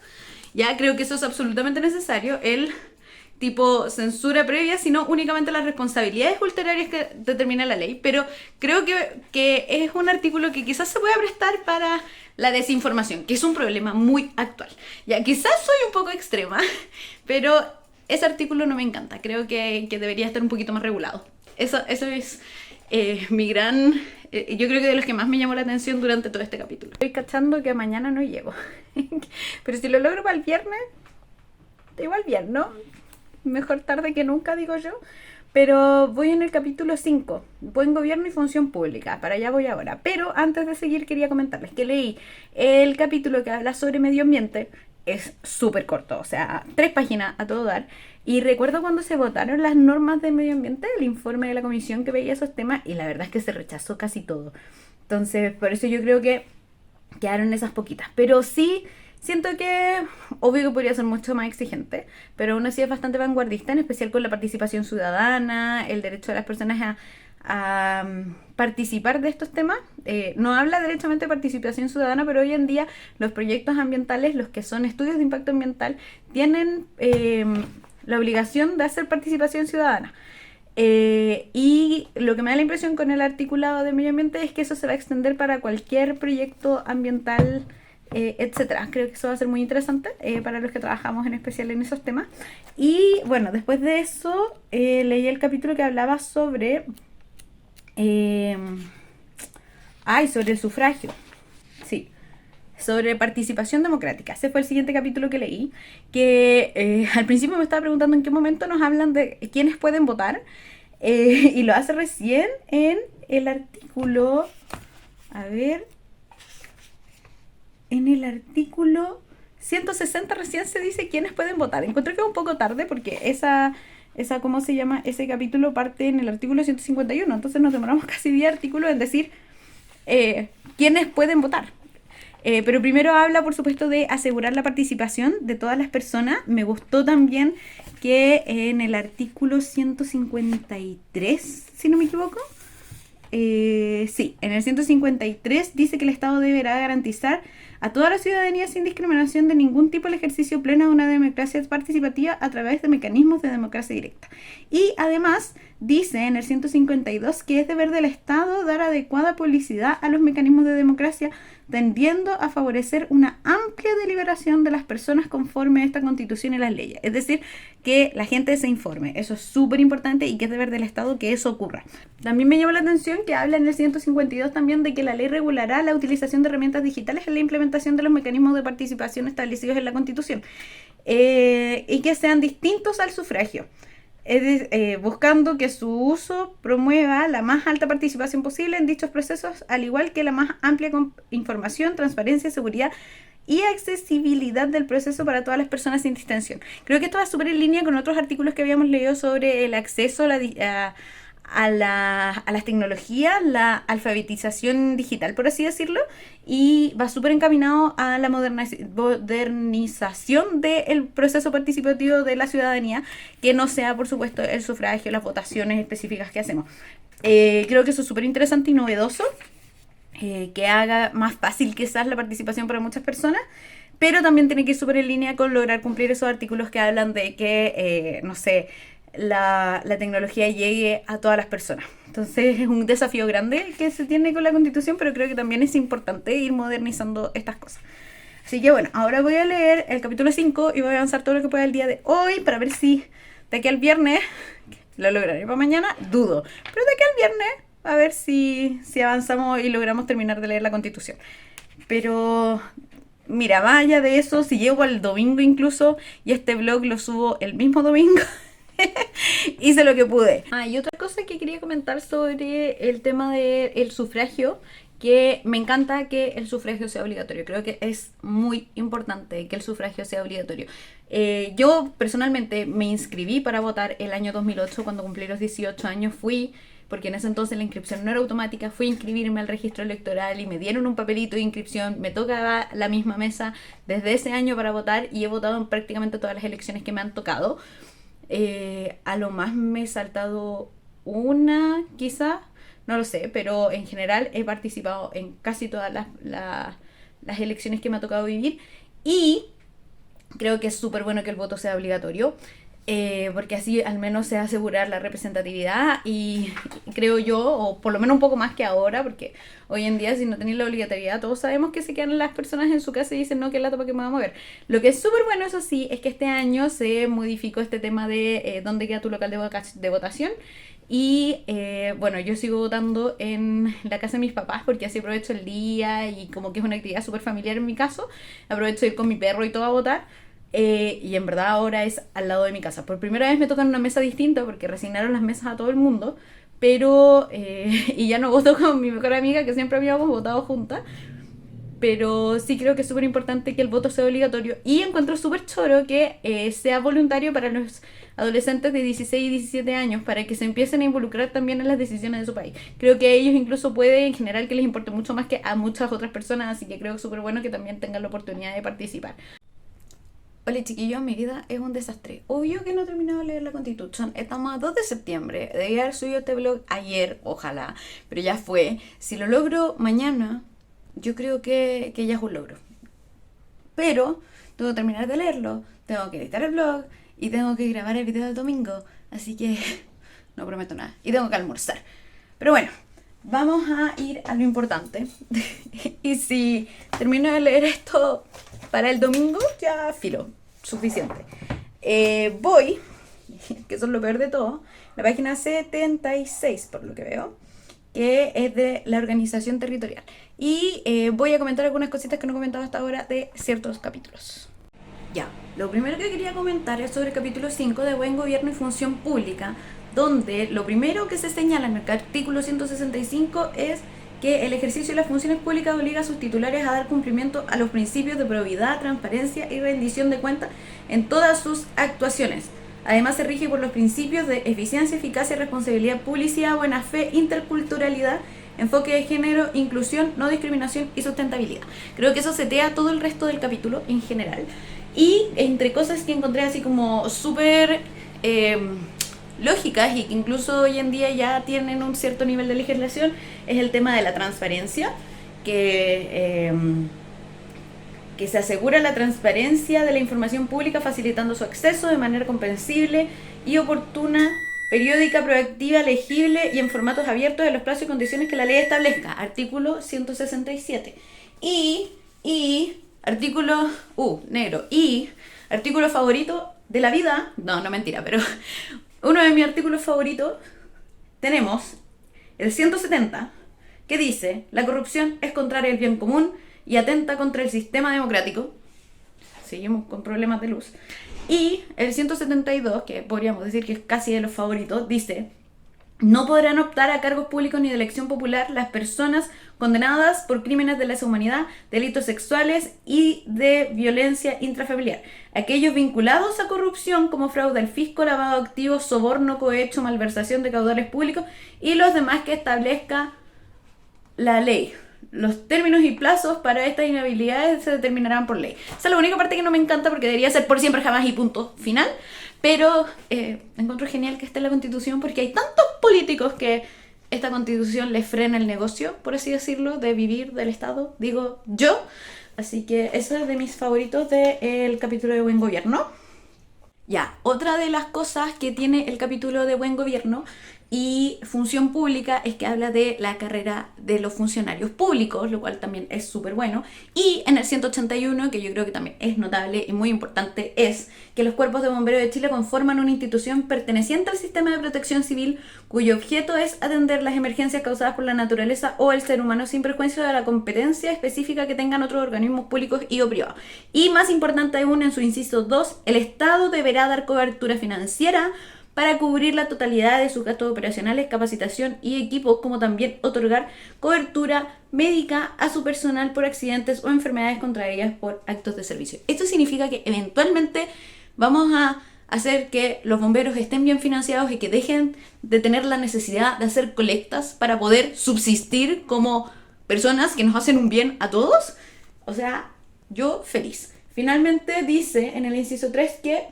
Ya creo que eso es absolutamente necesario, el tipo censura previa, sino únicamente las responsabilidades ulteriores que determina la ley. Pero creo que es un artículo que quizás se pueda prestar para la desinformación, que es un problema muy actual. Ya, quizás soy un poco extrema, pero ese artículo no me encanta. Creo que debería estar un poquito más regulado. Eso es mi gran... yo creo que de los que más me llamó la atención durante todo este capítulo. Estoy cachando que mañana no llego. Pero si lo logro para el viernes, igual bien, ¿no? Mejor tarde que nunca, digo yo. Pero voy en el capítulo 5, buen gobierno y función pública. Para allá voy ahora. Pero antes de seguir quería comentarles que leí el capítulo que habla sobre medio ambiente. Es súper corto, o sea, 3 páginas a todo dar. Y recuerdo cuando se votaron las normas de medio ambiente, el informe de la comisión que veía esos temas, y la verdad es que se rechazó casi todo. Entonces, por eso yo creo que quedaron esas poquitas. Pero sí... siento que, obvio que podría ser mucho más exigente, pero aún así es bastante vanguardista, en especial con la participación ciudadana, el derecho de las personas a participar de estos temas. No habla derechamente de participación ciudadana, pero hoy en día los proyectos ambientales, los que son estudios de impacto ambiental, tienen la obligación de hacer participación ciudadana. Y lo que me da la impresión con el articulado de medio ambiente es que eso se va a extender para cualquier proyecto ambiental, etcétera. Creo que eso va a ser muy interesante para los que trabajamos en especial en esos temas. Y bueno, después de eso leí el capítulo que hablaba sobre sobre el sufragio. Sí, sobre participación democrática. Ese fue el siguiente capítulo que leí, que al principio me estaba preguntando en qué momento nos hablan de quiénes pueden votar. y lo hace recién en el artículo, a ver, en el artículo 160 recién se dice quiénes pueden votar. Encuentro que es un poco tarde porque ¿cómo se llama? Ese capítulo parte en el artículo 151, entonces nos demoramos casi 10 artículos en decir quiénes pueden votar. Pero primero habla, por supuesto, de asegurar la participación de todas las personas. Me gustó también que en el artículo 153, si no me equivoco, sí, en el 153 dice que el Estado deberá garantizar a toda la ciudadanía sin discriminación de ningún tipo el ejercicio pleno de una democracia participativa a través de mecanismos de democracia directa. Y además dice en el 152 que es deber del Estado dar adecuada publicidad a los mecanismos de democracia, tendiendo a favorecer una amplia deliberación de las personas conforme a esta Constitución y las leyes. Es decir, que la gente se informe. Eso es súper importante y que es deber del Estado que eso ocurra. También me llama la atención que habla en el 152 también de que la ley regulará la utilización de herramientas digitales en la implementación de los mecanismos de participación establecidos en la Constitución y que sean distintos al sufragio. Buscando que su uso promueva la más alta participación posible en dichos procesos, al igual que la más amplia información, transparencia, seguridad y accesibilidad del proceso para todas las personas sin distinción. Creo que esto va súper en línea con otros artículos que habíamos leído sobre el acceso a las tecnologías, la alfabetización digital, por así decirlo, y va súper encaminado a la modernización del proceso participativo de la ciudadanía, que no sea, por supuesto, el sufragio, las votaciones específicas que hacemos. Creo que eso es súper interesante y novedoso, que haga más fácil quizás la participación para muchas personas, pero también tiene que ir súper en línea con lograr cumplir esos artículos que hablan de que, no sé, la tecnología llegue a todas las personas. Entonces es un desafío grande que se tiene con la Constitución, pero creo que también es importante ir modernizando estas cosas. Así que bueno, ahora voy a leer el capítulo 5 y voy a avanzar todo lo que pueda el día de hoy para ver si de aquí al viernes lo lograré para mañana, dudo, pero de aquí al viernes a ver si avanzamos y logramos terminar de leer la Constitución. Pero mira, vaya de eso, si llego al domingo incluso, y este vlog lo subo el mismo domingo, hice lo que pude. Y otra cosa que quería comentar sobre el tema del sufragio, que me encanta que el sufragio sea obligatorio. Creo que es muy importante que el sufragio sea obligatorio. Yo personalmente me inscribí para votar el año 2008, cuando cumplí los 18 años, porque en ese entonces la inscripción no era automática, fui a inscribirme al registro electoral y me dieron un papelito de inscripción, me tocaba la misma mesa desde ese año para votar y he votado en prácticamente todas las elecciones que me han tocado. A lo más me he saltado una, quizá, no lo sé, pero en general he participado en casi todas las elecciones que me ha tocado vivir y creo que es súper bueno que el voto sea obligatorio. Porque así al menos se va a asegurar la representatividad y creo yo, o por lo menos un poco más que ahora, porque hoy en día si no tenéis la obligatoriedad todos sabemos que se quedan las personas en su casa y dicen no, que lata, para que me voy a mover. Lo que es súper bueno, eso sí, es que este año se modificó este tema de dónde queda tu local de votación y bueno, yo sigo votando en la casa de mis papás porque así aprovecho el día y como que es una actividad súper familiar en mi caso, aprovecho de ir con mi perro y todo a votar. Y en verdad ahora es al lado de mi casa. Por primera vez me toca en una mesa distinta porque resignaron las mesas a todo el mundo, pero y ya no voto con mi mejor amiga, que siempre habíamos votado juntas, pero sí creo que es súper importante que el voto sea obligatorio y encuentro súper choro que sea voluntario para los adolescentes de 16 y 17 años, para que se empiecen a involucrar también en las decisiones de su país. Creo que a ellos incluso puede en general que les importe mucho más que a muchas otras personas, así que creo que es súper bueno que también tengan la oportunidad de participar. Hola chiquillos, mi vida es un desastre. Obvio que no he terminado de leer la Constitución. Estamos a 2 de septiembre. Debía haber subido este vlog ayer, ojalá, pero ya fue. Si lo logro mañana, yo creo que ya es un logro. Pero tengo que terminar de leerlo, tengo que editar el vlog y tengo que grabar el video del domingo. Así que no prometo nada. Y tengo que almorzar. Pero bueno, vamos a ir a lo importante. Y si termino de leer esto para el domingo, ya filo, suficiente. Voy, que eso es lo peor de todo, la página 76, por lo que veo, que es de la organización territorial. Y voy a comentar algunas cositas que no he comentado hasta ahora de ciertos capítulos. Ya, lo primero que quería comentar es sobre el capítulo 5 de Buen Gobierno y Función Pública, donde lo primero que se señala en el artículo 165 es que el ejercicio de las funciones públicas obliga a sus titulares a dar cumplimiento a los principios de probidad, transparencia y rendición de cuentas en todas sus actuaciones. Además, se rige por los principios de eficiencia, eficacia, responsabilidad, publicidad, buena fe, interculturalidad, enfoque de género, inclusión, no discriminación y sustentabilidad. Creo que eso setea todo el resto del capítulo en general. Y entre cosas que encontré así como súper lógicas y que incluso hoy en día ya tienen un cierto nivel de legislación, es el tema de la transparencia, que se asegura la transparencia de la información pública facilitando su acceso de manera comprensible y oportuna, periódica, proactiva, legible y en formatos abiertos de los plazos y condiciones que la ley establezca. Artículo 167. Artículo negro. Y artículo favorito de la vida. No mentira, pero uno de mis artículos favoritos tenemos el 170, que dice: la corrupción es contraria al bien común y atenta contra el sistema democrático. Seguimos con problemas de luz. Y el 172, que podríamos decir que es casi de los favoritos, dice: no podrán optar a cargos públicos ni de elección popular las personas condenadas por crímenes de lesa humanidad, delitos sexuales y de violencia intrafamiliar. Aquellos vinculados a corrupción como fraude al fisco, lavado de activos, soborno, cohecho, malversación de caudales públicos y los demás que establezca la ley. Los términos y plazos para estas inhabilidades se determinarán por ley. Esa es la única parte que no me encanta porque debería ser por siempre, jamás y punto final. Pero encuentro genial que esté en la Constitución porque hay tantos políticos que esta Constitución les frena el negocio, por así decirlo, de vivir del Estado, digo yo. Así que eso es de mis favoritos del capítulo de Buen Gobierno. Ya, otra de las cosas que tiene el capítulo de Buen Gobierno y Función Pública es que habla de la carrera de los funcionarios públicos, lo cual también es súper bueno. Y en el 181, que yo creo que también es notable y muy importante, es que los cuerpos de bomberos de Chile conforman una institución perteneciente al sistema de protección civil cuyo objeto es atender las emergencias causadas por la naturaleza o el ser humano sin perjuicio de la competencia específica que tengan otros organismos públicos y o privados. Y más importante aún, en su inciso 2, el Estado deberá dar cobertura financiera para cubrir la totalidad de sus gastos operacionales, capacitación y equipos, como también otorgar cobertura médica a su personal por accidentes o enfermedades contraídas por actos de servicio. Esto significa que eventualmente vamos a hacer que los bomberos estén bien financiados y que dejen de tener la necesidad de hacer colectas para poder subsistir como personas que nos hacen un bien a todos. O sea, yo feliz. Finalmente dice en el inciso 3 que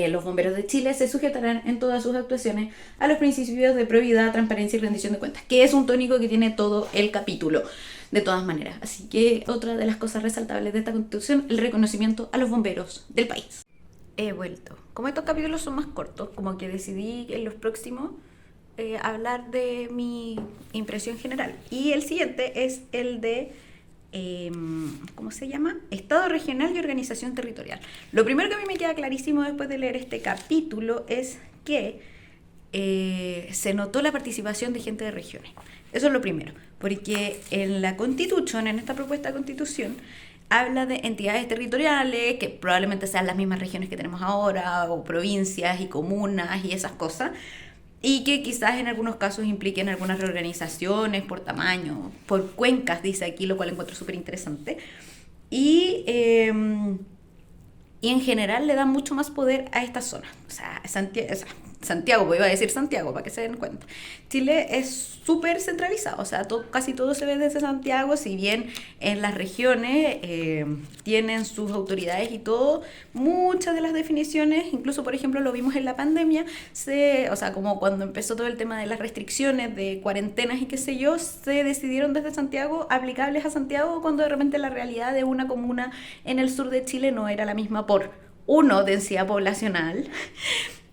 los bomberos de Chile se sujetarán en todas sus actuaciones a los principios de probidad, transparencia y rendición de cuentas, que es un tónico que tiene todo el capítulo, de todas maneras. Así que otra de las cosas resaltables de esta Constitución, el reconocimiento a los bomberos del país. He vuelto. Como estos capítulos son más cortos, como que decidí en los próximos hablar de mi impresión general. Y el siguiente es el de ¿cómo se llama? Estado regional y organización territorial. Lo primero que a mí me queda clarísimo después de leer este capítulo es que se notó la participación de gente de regiones. Eso es lo primero, porque en la Constitución, en esta propuesta de Constitución, habla de entidades territoriales, que probablemente sean las mismas regiones que tenemos ahora, o provincias y comunas y esas cosas, y que quizás en algunos casos impliquen algunas reorganizaciones por tamaño, por cuencas, dice aquí, lo cual encuentro súper interesante. Y en general le da mucho más poder a esta zona. O sea, Santiago, pues iba a decir Santiago, para que se den cuenta. Chile es súper centralizado, o sea, casi todo se ve desde Santiago, si bien en las regiones tienen sus autoridades y todo, muchas de las definiciones, incluso por ejemplo lo vimos en la pandemia, o sea, como cuando empezó todo el tema de las restricciones, de cuarentenas y qué sé yo, se decidieron desde Santiago, aplicables a Santiago, cuando de repente la realidad de una comuna en el sur de Chile no era la misma por, densidad poblacional,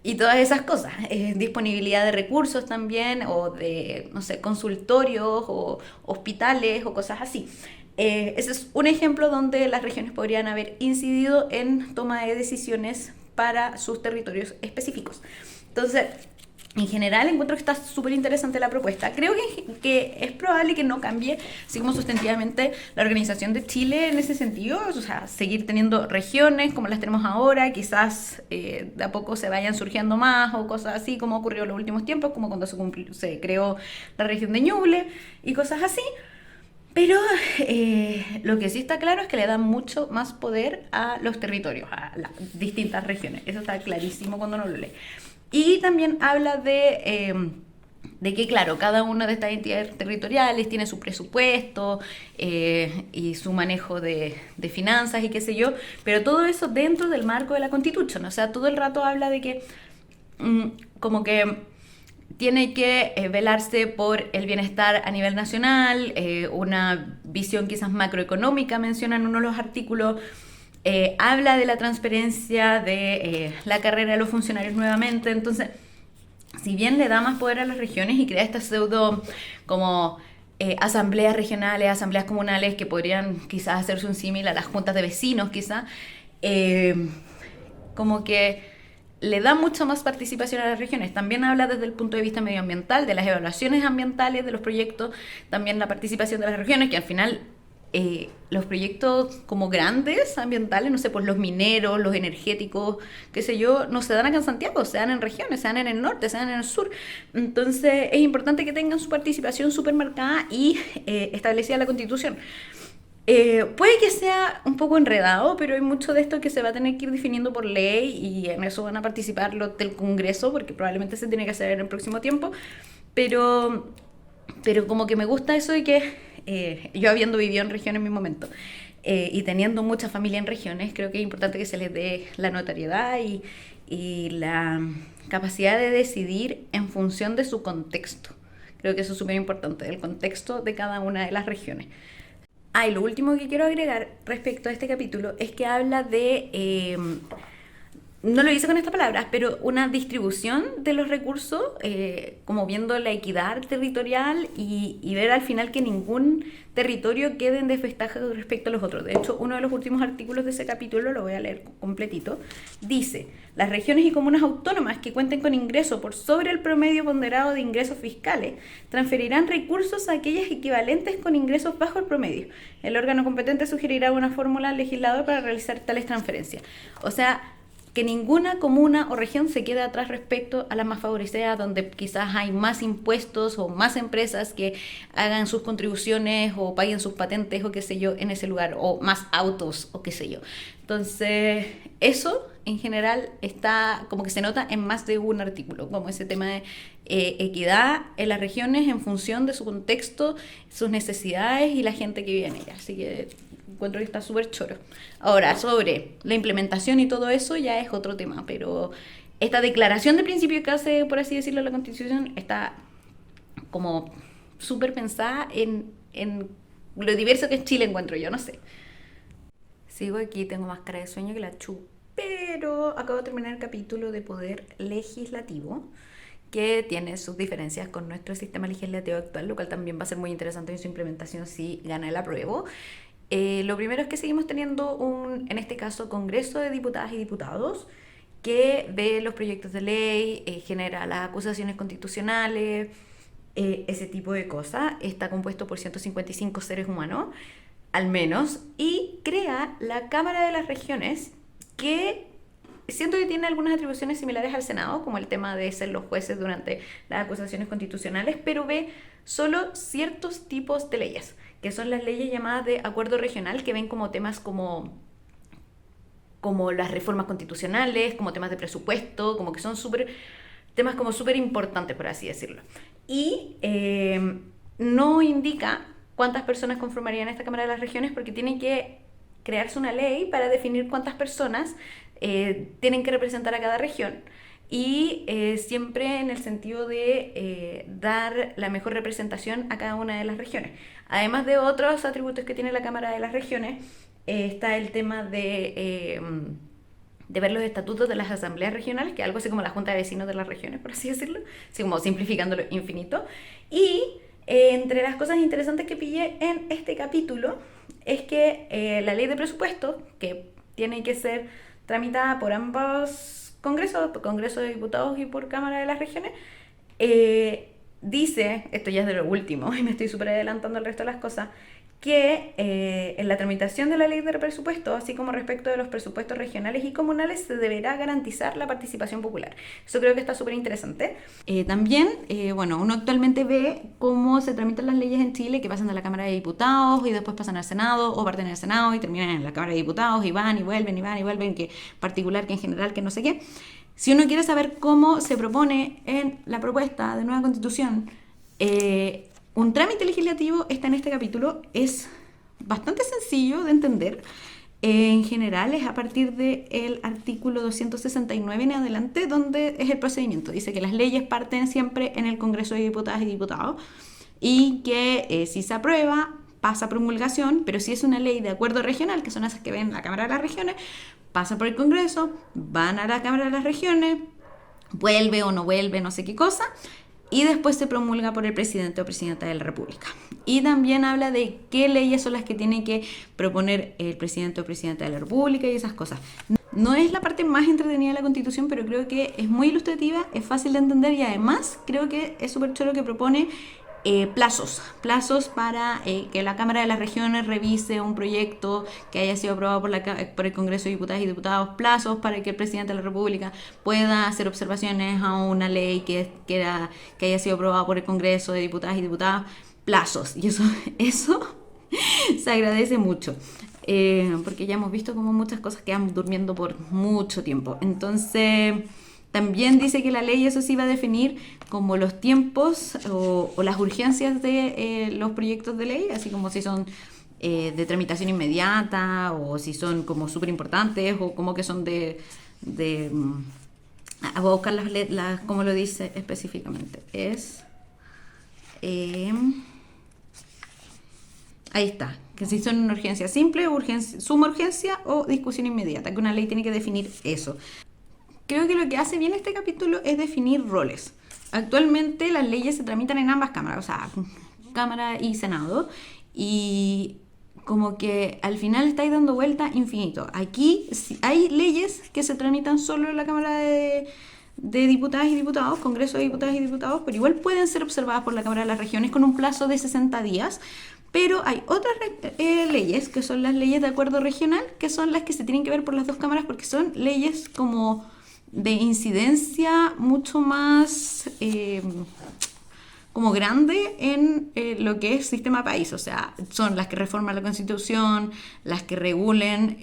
y todas esas cosas, disponibilidad de recursos también, o de, no sé, consultorios, o hospitales, o cosas así. Ese es un ejemplo donde las regiones podrían haber incidido en toma de decisiones para sus territorios específicos. Entonces, En general encuentro que está súper interesante la propuesta. Creo que es probable que no cambie, así como sustantivamente, la organización de Chile en ese sentido. O sea, seguir teniendo regiones como las tenemos ahora, quizás de a poco se vayan surgiendo más o cosas así como ocurrió en los últimos tiempos, como cuando se creó la región de Ñuble y cosas así. Pero lo que sí está claro es que le dan mucho más poder a los territorios, a las distintas regiones. Eso está clarísimo cuando uno lo lee. Y también habla de que, claro, cada una de estas entidades territoriales tiene su presupuesto y su manejo de finanzas y qué sé yo, pero todo eso dentro del marco de la Constitución. O sea, todo el rato habla de que como que tiene que velarse por el bienestar a nivel nacional, una visión quizás macroeconómica, menciona en uno de los artículos. Habla de la transferencia de la carrera de los funcionarios nuevamente. Entonces, si bien le da más poder a las regiones y crea estas pseudo como asambleas regionales, asambleas comunales que podrían quizás hacerse un símil a las juntas de vecinos, quizás, como que le da mucho más participación a las regiones. También habla desde el punto de vista medioambiental, de las evaluaciones ambientales de los proyectos, también la participación de las regiones, que al final los proyectos como grandes ambientales, no sé, pues los mineros, los energéticos, qué sé yo, no se dan acá en Santiago, se dan en regiones, se dan en el norte, se dan en el sur. Entonces es importante que tengan su participación súper marcada y establecida en la Constitución. Puede que sea un poco enredado, pero hay mucho de esto que se va a tener que ir definiendo por ley y en eso van a participar los del Congreso, porque probablemente se tiene que hacer en el próximo tiempo. Pero como que me gusta eso de que yo habiendo vivido en regiones en mi momento y teniendo mucha familia en regiones, creo que es importante que se les dé la notoriedad y la capacidad de decidir en función de su contexto. Creo que eso es súper importante, el contexto de cada una de las regiones. Y lo último que quiero agregar respecto a este capítulo es que habla de no lo hice con estas palabras, pero una distribución de los recursos, como viendo la equidad territorial y ver al final que ningún territorio quede en desventaja respecto a los otros. De hecho, uno de los últimos artículos de ese capítulo, lo voy a leer completito, dice: las regiones y comunas autónomas que cuenten con ingresos por sobre el promedio ponderado de ingresos fiscales transferirán recursos a aquellas equivalentes con ingresos bajo el promedio. El órgano competente sugerirá una fórmula al legislador para realizar tales transferencias. O sea, que ninguna comuna o región se quede atrás respecto a las más favorecidas, donde quizás hay más impuestos o más empresas que hagan sus contribuciones o paguen sus patentes o qué sé yo en ese lugar, o más autos o qué sé yo. Entonces, eso en general está como que se nota en más de un artículo, como ese tema de equidad en las regiones en función de su contexto, sus necesidades y la gente que vive en ellas. Así que encuentro que está súper choro. Ahora, sobre la implementación y todo eso ya es otro tema, pero esta declaración de principio que hace, por así decirlo, la Constitución está como súper pensada en lo diverso que es Chile, encuentro yo, no sé. Sigo aquí, tengo más cara de sueño que la chu, pero acabo de terminar el capítulo de poder legislativo, que tiene sus diferencias con nuestro sistema legislativo actual, lo cual también va a ser muy interesante en su implementación si gana el apruebo. Lo primero es que seguimos teniendo en este caso, Congreso de Diputadas y Diputados, que ve los proyectos de ley, genera las acusaciones constitucionales, ese tipo de cosas. Está compuesto por 155 seres humanos, al menos, y crea la Cámara de las Regiones, que siento que tiene algunas atribuciones similares al Senado, como el tema de ser los jueces durante las acusaciones constitucionales, pero ve solo ciertos tipos de leyes, que son las leyes llamadas de acuerdo regional, que ven como temas como las reformas constitucionales, como temas de presupuesto, como que son temas como súper importantes, por así decirlo. Y no indica cuántas personas conformarían esta Cámara de las Regiones, porque tiene que crearse una ley para definir cuántas personas tienen que representar a cada región, y siempre en el sentido de dar la mejor representación a cada una de las regiones. Además de otros atributos que tiene la Cámara de las Regiones, está el tema de ver los estatutos de las asambleas regionales, que es algo así como la Junta de Vecinos de las regiones, por así decirlo, así como simplificándolo infinito. Y entre las cosas interesantes que pillé en este capítulo es que la ley de presupuesto, que tiene que ser tramitada por ambas congresos, por Congreso de Diputados y por Cámara de las Regiones, dice, esto ya es de lo último, y me estoy súper adelantando al resto de las cosas, que en la tramitación de la ley de presupuesto, así como respecto de los presupuestos regionales y comunales, se deberá garantizar la participación popular. Eso creo que está súper interesante. También, bueno, uno actualmente ve cómo se tramitan las leyes en Chile, que pasan de la Cámara de Diputados y después pasan al Senado, o parten en el Senado y terminan en la Cámara de Diputados, y van y vuelven, que particular, que en general, que no sé qué. Si uno quiere saber cómo se propone en la propuesta de nueva constitución, un trámite legislativo está en este capítulo, es bastante sencillo de entender. En general es a partir del artículo 269 en adelante donde es el procedimiento. Dice que las leyes parten siempre en el Congreso de Diputadas y Diputados y que si se aprueba pasa a promulgación, pero si es una ley de acuerdo regional, que son esas que ven en la Cámara de las Regiones, pasa por el Congreso, van a la Cámara de las Regiones, vuelve o no vuelve, no sé qué cosa, y después se promulga por el presidente o presidenta de la República. Y también habla de qué leyes son las que tiene que proponer el presidente o presidenta de la República y esas cosas. No es la parte más entretenida de la Constitución, pero creo que es muy ilustrativa, es fácil de entender y además creo que es súper chulo que propone plazos para que la Cámara de las Regiones revise un proyecto que haya sido aprobado por el Congreso de Diputadas y Diputados, plazos para que el presidente de la República pueda hacer observaciones a una ley que haya sido aprobada por el Congreso de Diputadas y Diputados, plazos, y eso se agradece mucho. Porque ya hemos visto como muchas cosas quedan durmiendo por mucho tiempo. Entonces, también dice que la ley, eso sí, va a definir como los tiempos o las urgencias de los proyectos de ley, así como si son de tramitación inmediata o si son como súper importantes o como que son voy a buscar las como lo dice específicamente. Ahí está, que si son una urgencia simple, suma urgencia o discusión inmediata, que una ley tiene que definir eso. Creo que lo que hace bien este capítulo es definir roles. Actualmente las leyes se tramitan en ambas cámaras, o sea, Cámara y Senado, y como que al final estáis dando vuelta infinito. Aquí hay leyes que se tramitan solo en la Cámara de Diputadas y Diputados, Congreso de Diputadas y Diputados, pero igual pueden ser observadas por la Cámara de las Regiones con un plazo de 60 días. Pero hay otras leyes, que son las leyes de acuerdo regional, que son las que se tienen que ver por las dos cámaras porque son leyes como de incidencia mucho más como grande en lo que es sistema país. O sea, son las que reforman la Constitución, las que regulen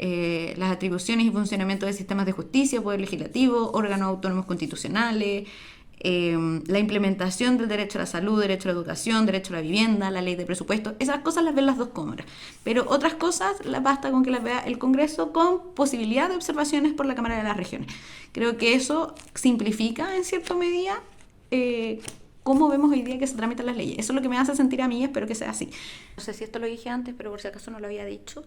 las atribuciones y funcionamiento de sistemas de justicia, poder legislativo, órganos autónomos constitucionales, la implementación del derecho a la salud, derecho a la educación, derecho a la vivienda, la ley de presupuesto. Esas cosas las ven las dos cámaras, pero otras cosas basta con que las vea el Congreso con posibilidad de observaciones por la Cámara de las Regiones. Creo que eso simplifica en cierta medida cómo vemos hoy día que se tramitan las leyes. Eso es lo que me hace sentir a mí, espero que sea así. No sé si esto lo dije antes, pero por si acaso no lo había dicho.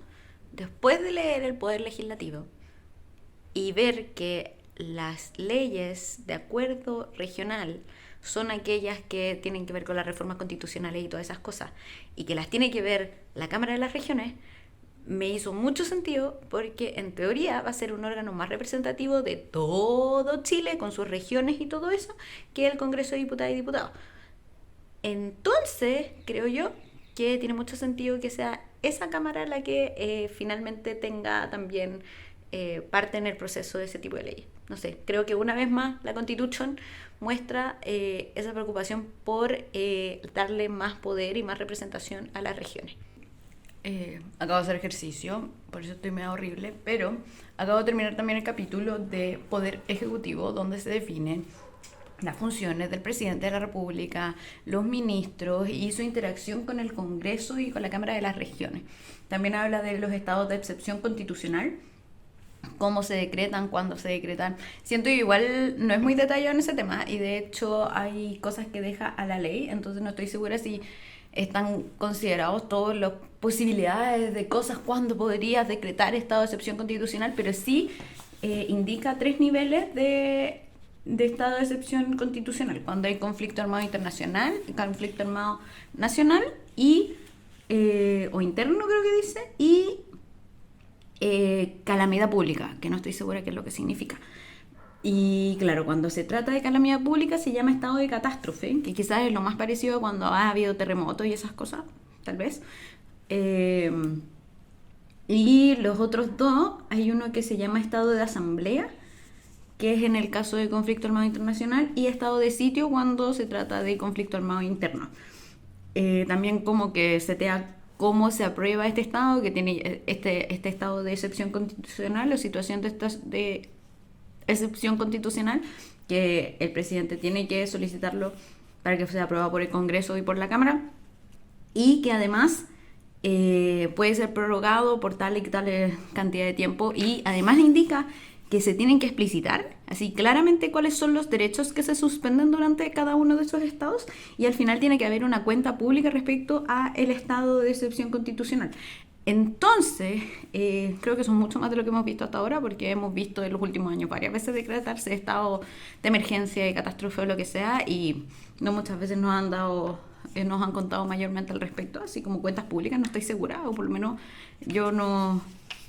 Después de leer el Poder Legislativo y ver que las leyes de acuerdo regional son aquellas que tienen que ver con las reformas constitucionales y todas esas cosas, y que las tiene que ver la Cámara de las Regiones, me hizo mucho sentido porque en teoría va a ser un órgano más representativo de todo Chile, con sus regiones y todo eso, que el Congreso de Diputadas y Diputados. Entonces, creo yo que tiene mucho sentido que sea esa Cámara la que finalmente tenga también parte en el proceso de ese tipo de leyes. No sé, creo que una vez más la Constitution muestra esa preocupación por darle más poder y más representación a las regiones. Acabo de hacer ejercicio, por eso estoy medio horrible, pero acabo de terminar también el capítulo de Poder Ejecutivo, donde se definen las funciones del presidente de la República, los ministros y su interacción con el Congreso y con la Cámara de las Regiones. También habla de los estados de excepción constitucional, cómo se decretan, cuándo se decretan. Siento que igual no es muy detallado en ese tema y de hecho hay cosas que deja a la ley, entonces no estoy segura si están considerados todas las posibilidades de cosas cuando podrías decretar estado de excepción constitucional, pero sí indica 3 niveles de estado de excepción constitucional: cuando hay conflicto armado internacional, conflicto armado nacional y o interno, creo que dice, y calamidad pública, que no estoy segura qué es lo que significa. Y claro, cuando se trata de calamidad pública se llama estado de catástrofe, que quizás es lo más parecido a cuando ha habido terremotos y esas cosas, tal vez. Eh, y los otros dos, hay uno que se llama estado de asamblea, que es en el caso de conflicto armado internacional, y estado de sitio cuando se trata de conflicto armado interno. También como que setea cómo se aprueba este estado, que tiene este estado de excepción constitucional o situación de excepción constitucional, que el presidente tiene que solicitarlo para que sea aprobado por el Congreso y por la Cámara, y que además puede ser prorrogado por tal y tal cantidad de tiempo, y además indica que se tienen que explicitar así claramente cuáles son los derechos que se suspenden durante cada uno de esos estados, y al final tiene que haber una cuenta pública respecto a el estado de excepción constitucional. Entonces, creo que son mucho más de lo que hemos visto hasta ahora, porque hemos visto en los últimos años varias veces decretarse estado de emergencia, de catástrofe o lo que sea, y no muchas veces nos han contado mayormente al respecto, así como cuentas públicas, no estoy segura, o por lo menos yo no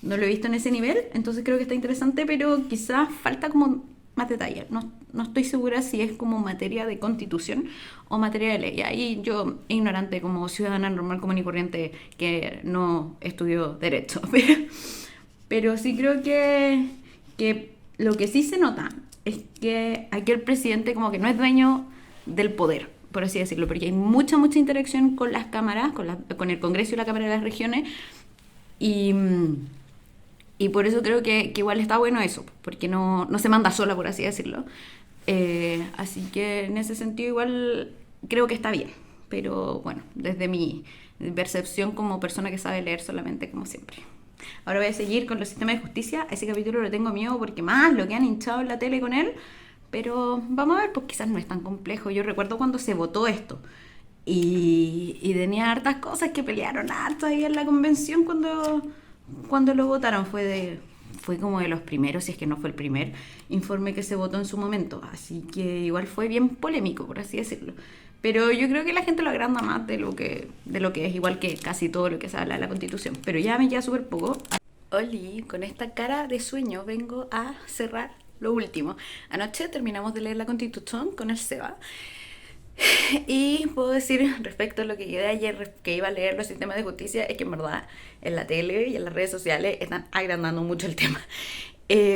lo he visto en ese nivel, entonces creo que está interesante, pero quizás falta como más detalle. No estoy segura si es como materia de constitución o materia de ley. Ahí yo, ignorante como ciudadana normal, común y corriente, que no estudió derecho. Pero sí creo que lo que sí se nota es que aquí el presidente como que no es dueño del poder, por así decirlo, porque hay mucha interacción con las cámaras, con el Congreso y la Cámara de las Regiones, y... Y por eso creo que igual está bueno eso, porque no se manda sola, por así decirlo. Así que en ese sentido igual creo que está bien. Pero bueno, desde mi percepción como persona que sabe leer solamente, como siempre. Ahora voy a seguir con los sistemas de justicia. Ese capítulo lo tengo miedo porque más lo que han hinchado en la tele con él. Pero vamos a ver, pues quizás no es tan complejo. Yo recuerdo cuando se votó esto. Y tenía hartas cosas que pelearon harto ahí en la convención cuando lo votaron. Fue como de los primeros, si es que no fue el primer informe que se votó en su momento, así que igual fue bien polémico, por así decirlo, pero yo creo que la gente lo agranda más de lo que es, igual que casi todo lo que se habla de la Constitución, pero ya me queda súper poco. Oli, con esta cara de sueño vengo a cerrar lo último. Anoche terminamos de leer la Constitución con el Seba. Y puedo decir respecto a lo que quedé ayer, que iba a leer los sistemas de justicia, es que en verdad en la tele y en las redes sociales están agrandando mucho el tema.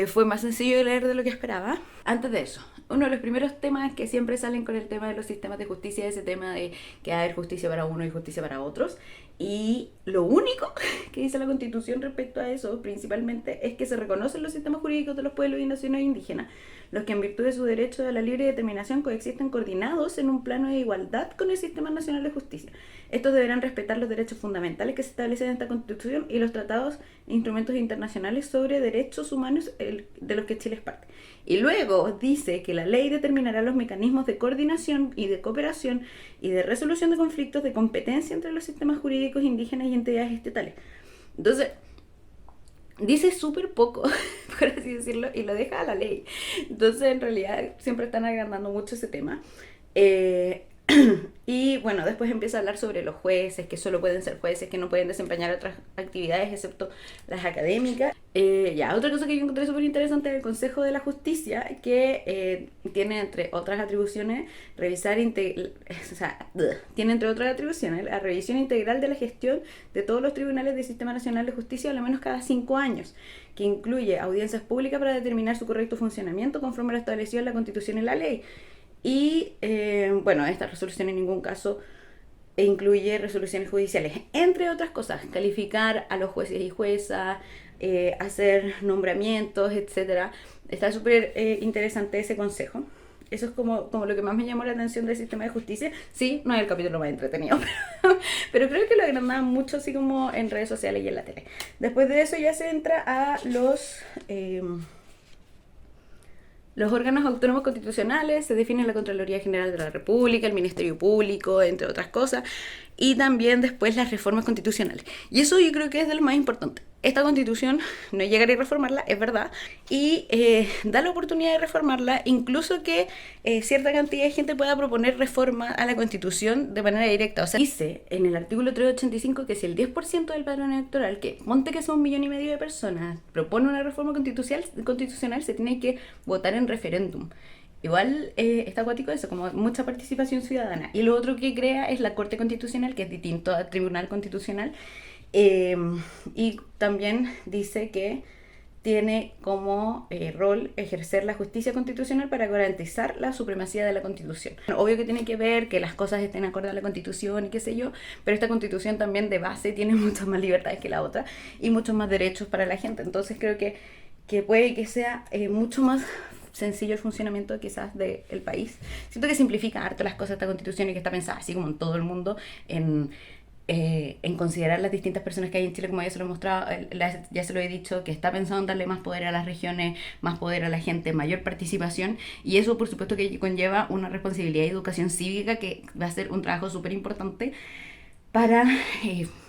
Fue más sencillo de leer de lo que esperaba. Antes de eso, uno de los primeros temas que siempre salen con el tema de los sistemas de justicia es ese tema de que va a haber justicia para uno y justicia para otros. Y lo único que dice la Constitución respecto a eso, principalmente, es que se reconocen los sistemas jurídicos de los pueblos y naciones indígenas, los que en virtud de su derecho a la libre determinación coexisten coordinados en un plano de igualdad con el Sistema Nacional de Justicia. Estos deberán respetar los derechos fundamentales que se establecen en esta Constitución y los tratados e instrumentos internacionales sobre derechos humanos de los que Chile es parte. Y luego dice que la ley determinará los mecanismos de coordinación y de cooperación y de resolución de conflictos de competencia entre los sistemas jurídicos indígenas y entidades estatales. Entonces, dice súper poco, por así decirlo, y lo deja a la ley. Entonces, en realidad, siempre están agrandando mucho ese tema. Y bueno, después empieza a hablar sobre los jueces, que solo pueden ser jueces, que no pueden desempeñar otras actividades excepto las académicas. Otra cosa que yo encontré súper interesante es el Consejo de la Justicia, que tiene entre otras atribuciones tiene entre otras atribuciones la revisión integral de la gestión de todos los tribunales del Sistema Nacional de Justicia, al menos cada 5 años, que incluye audiencias públicas para determinar su correcto funcionamiento conforme lo establecido en la Constitución y la ley. Y esta resolución en ningún caso incluye resoluciones judiciales, entre otras cosas, calificar a los jueces y juezas, hacer nombramientos, etcétera. Está súper interesante ese consejo. Eso es como lo que más me llamó la atención del sistema de justicia. Sí, no es el capítulo más entretenido, pero creo que lo agrandaban mucho así como en redes sociales y en la tele. Después de eso ya se entra a los órganos autónomos constitucionales. Se define la Contraloría General de la República, el Ministerio Público, entre otras cosas, y también después las reformas constitucionales. Y eso yo creo que es de lo más importante. esta constitución no es llegar y reformarla, es verdad, y da la oportunidad de reformarla, incluso que cierta cantidad de gente pueda proponer reforma a la constitución de manera directa. O sea, dice en el artículo 385 que si el 10% del padrón electoral, que monte que son 1,5 millones de personas, propone una reforma constitucional, se tiene que votar en referéndum. Igual está acuático eso, como mucha participación ciudadana. Y lo otro que crea es la Corte Constitucional, que es distinto al Tribunal Constitucional. Y también dice que tiene como rol ejercer la justicia constitucional para garantizar la supremacía de la Constitución. Obvio que tiene que ver que las cosas estén acorde a la Constitución y qué sé yo, pero esta Constitución también de base tiene muchas más libertades que la otra y muchos más derechos para la gente. Entonces creo que puede que sea mucho más sencillo el funcionamiento quizás del país. Siento que simplifica harto las cosas esta constitución y que está pensada así como en todo el mundo, en considerar las distintas personas que hay en Chile, como ya se lo he mostrado, ya se lo he dicho, que está pensado en darle más poder a las regiones, más poder a la gente, mayor participación, y eso por supuesto que conlleva una responsabilidad de educación cívica que va a ser un trabajo súper importante para,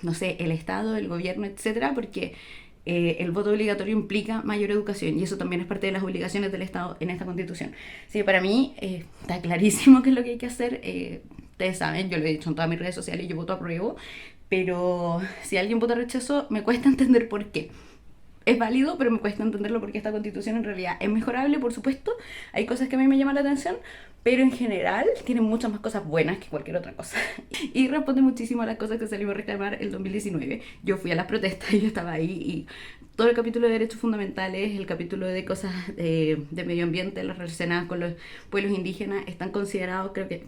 no sé, el Estado, el gobierno, etcétera, porque el voto obligatorio implica mayor educación y eso también es parte de las obligaciones del Estado en esta constitución. Así que para mí está clarísimo qué es lo que hay que hacer. Ustedes saben, yo lo he dicho en todas mis redes sociales, yo voto apruebo, pero si alguien vota rechazo me cuesta entender por qué. Es válido, pero me cuesta entenderlo porque esta constitución en realidad es mejorable, por supuesto. Hay cosas que a mí me llaman la atención, pero en general tiene muchas más cosas buenas que cualquier otra cosa. Y responde muchísimo a las cosas que salimos a reclamar el 2019. Yo fui a las protestas y yo estaba ahí y todo el capítulo de derechos fundamentales, el capítulo de cosas de medio ambiente, las relacionadas con los pueblos indígenas, están considerados, creo que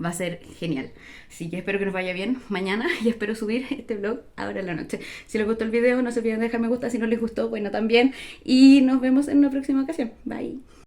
va a ser genial. Así que espero que nos vaya bien mañana y espero subir este vlog ahora en la noche. Si les gustó el video, no se olviden de dejar me gusta. Si no les gustó, bueno, también. Y nos vemos en una próxima ocasión. Bye.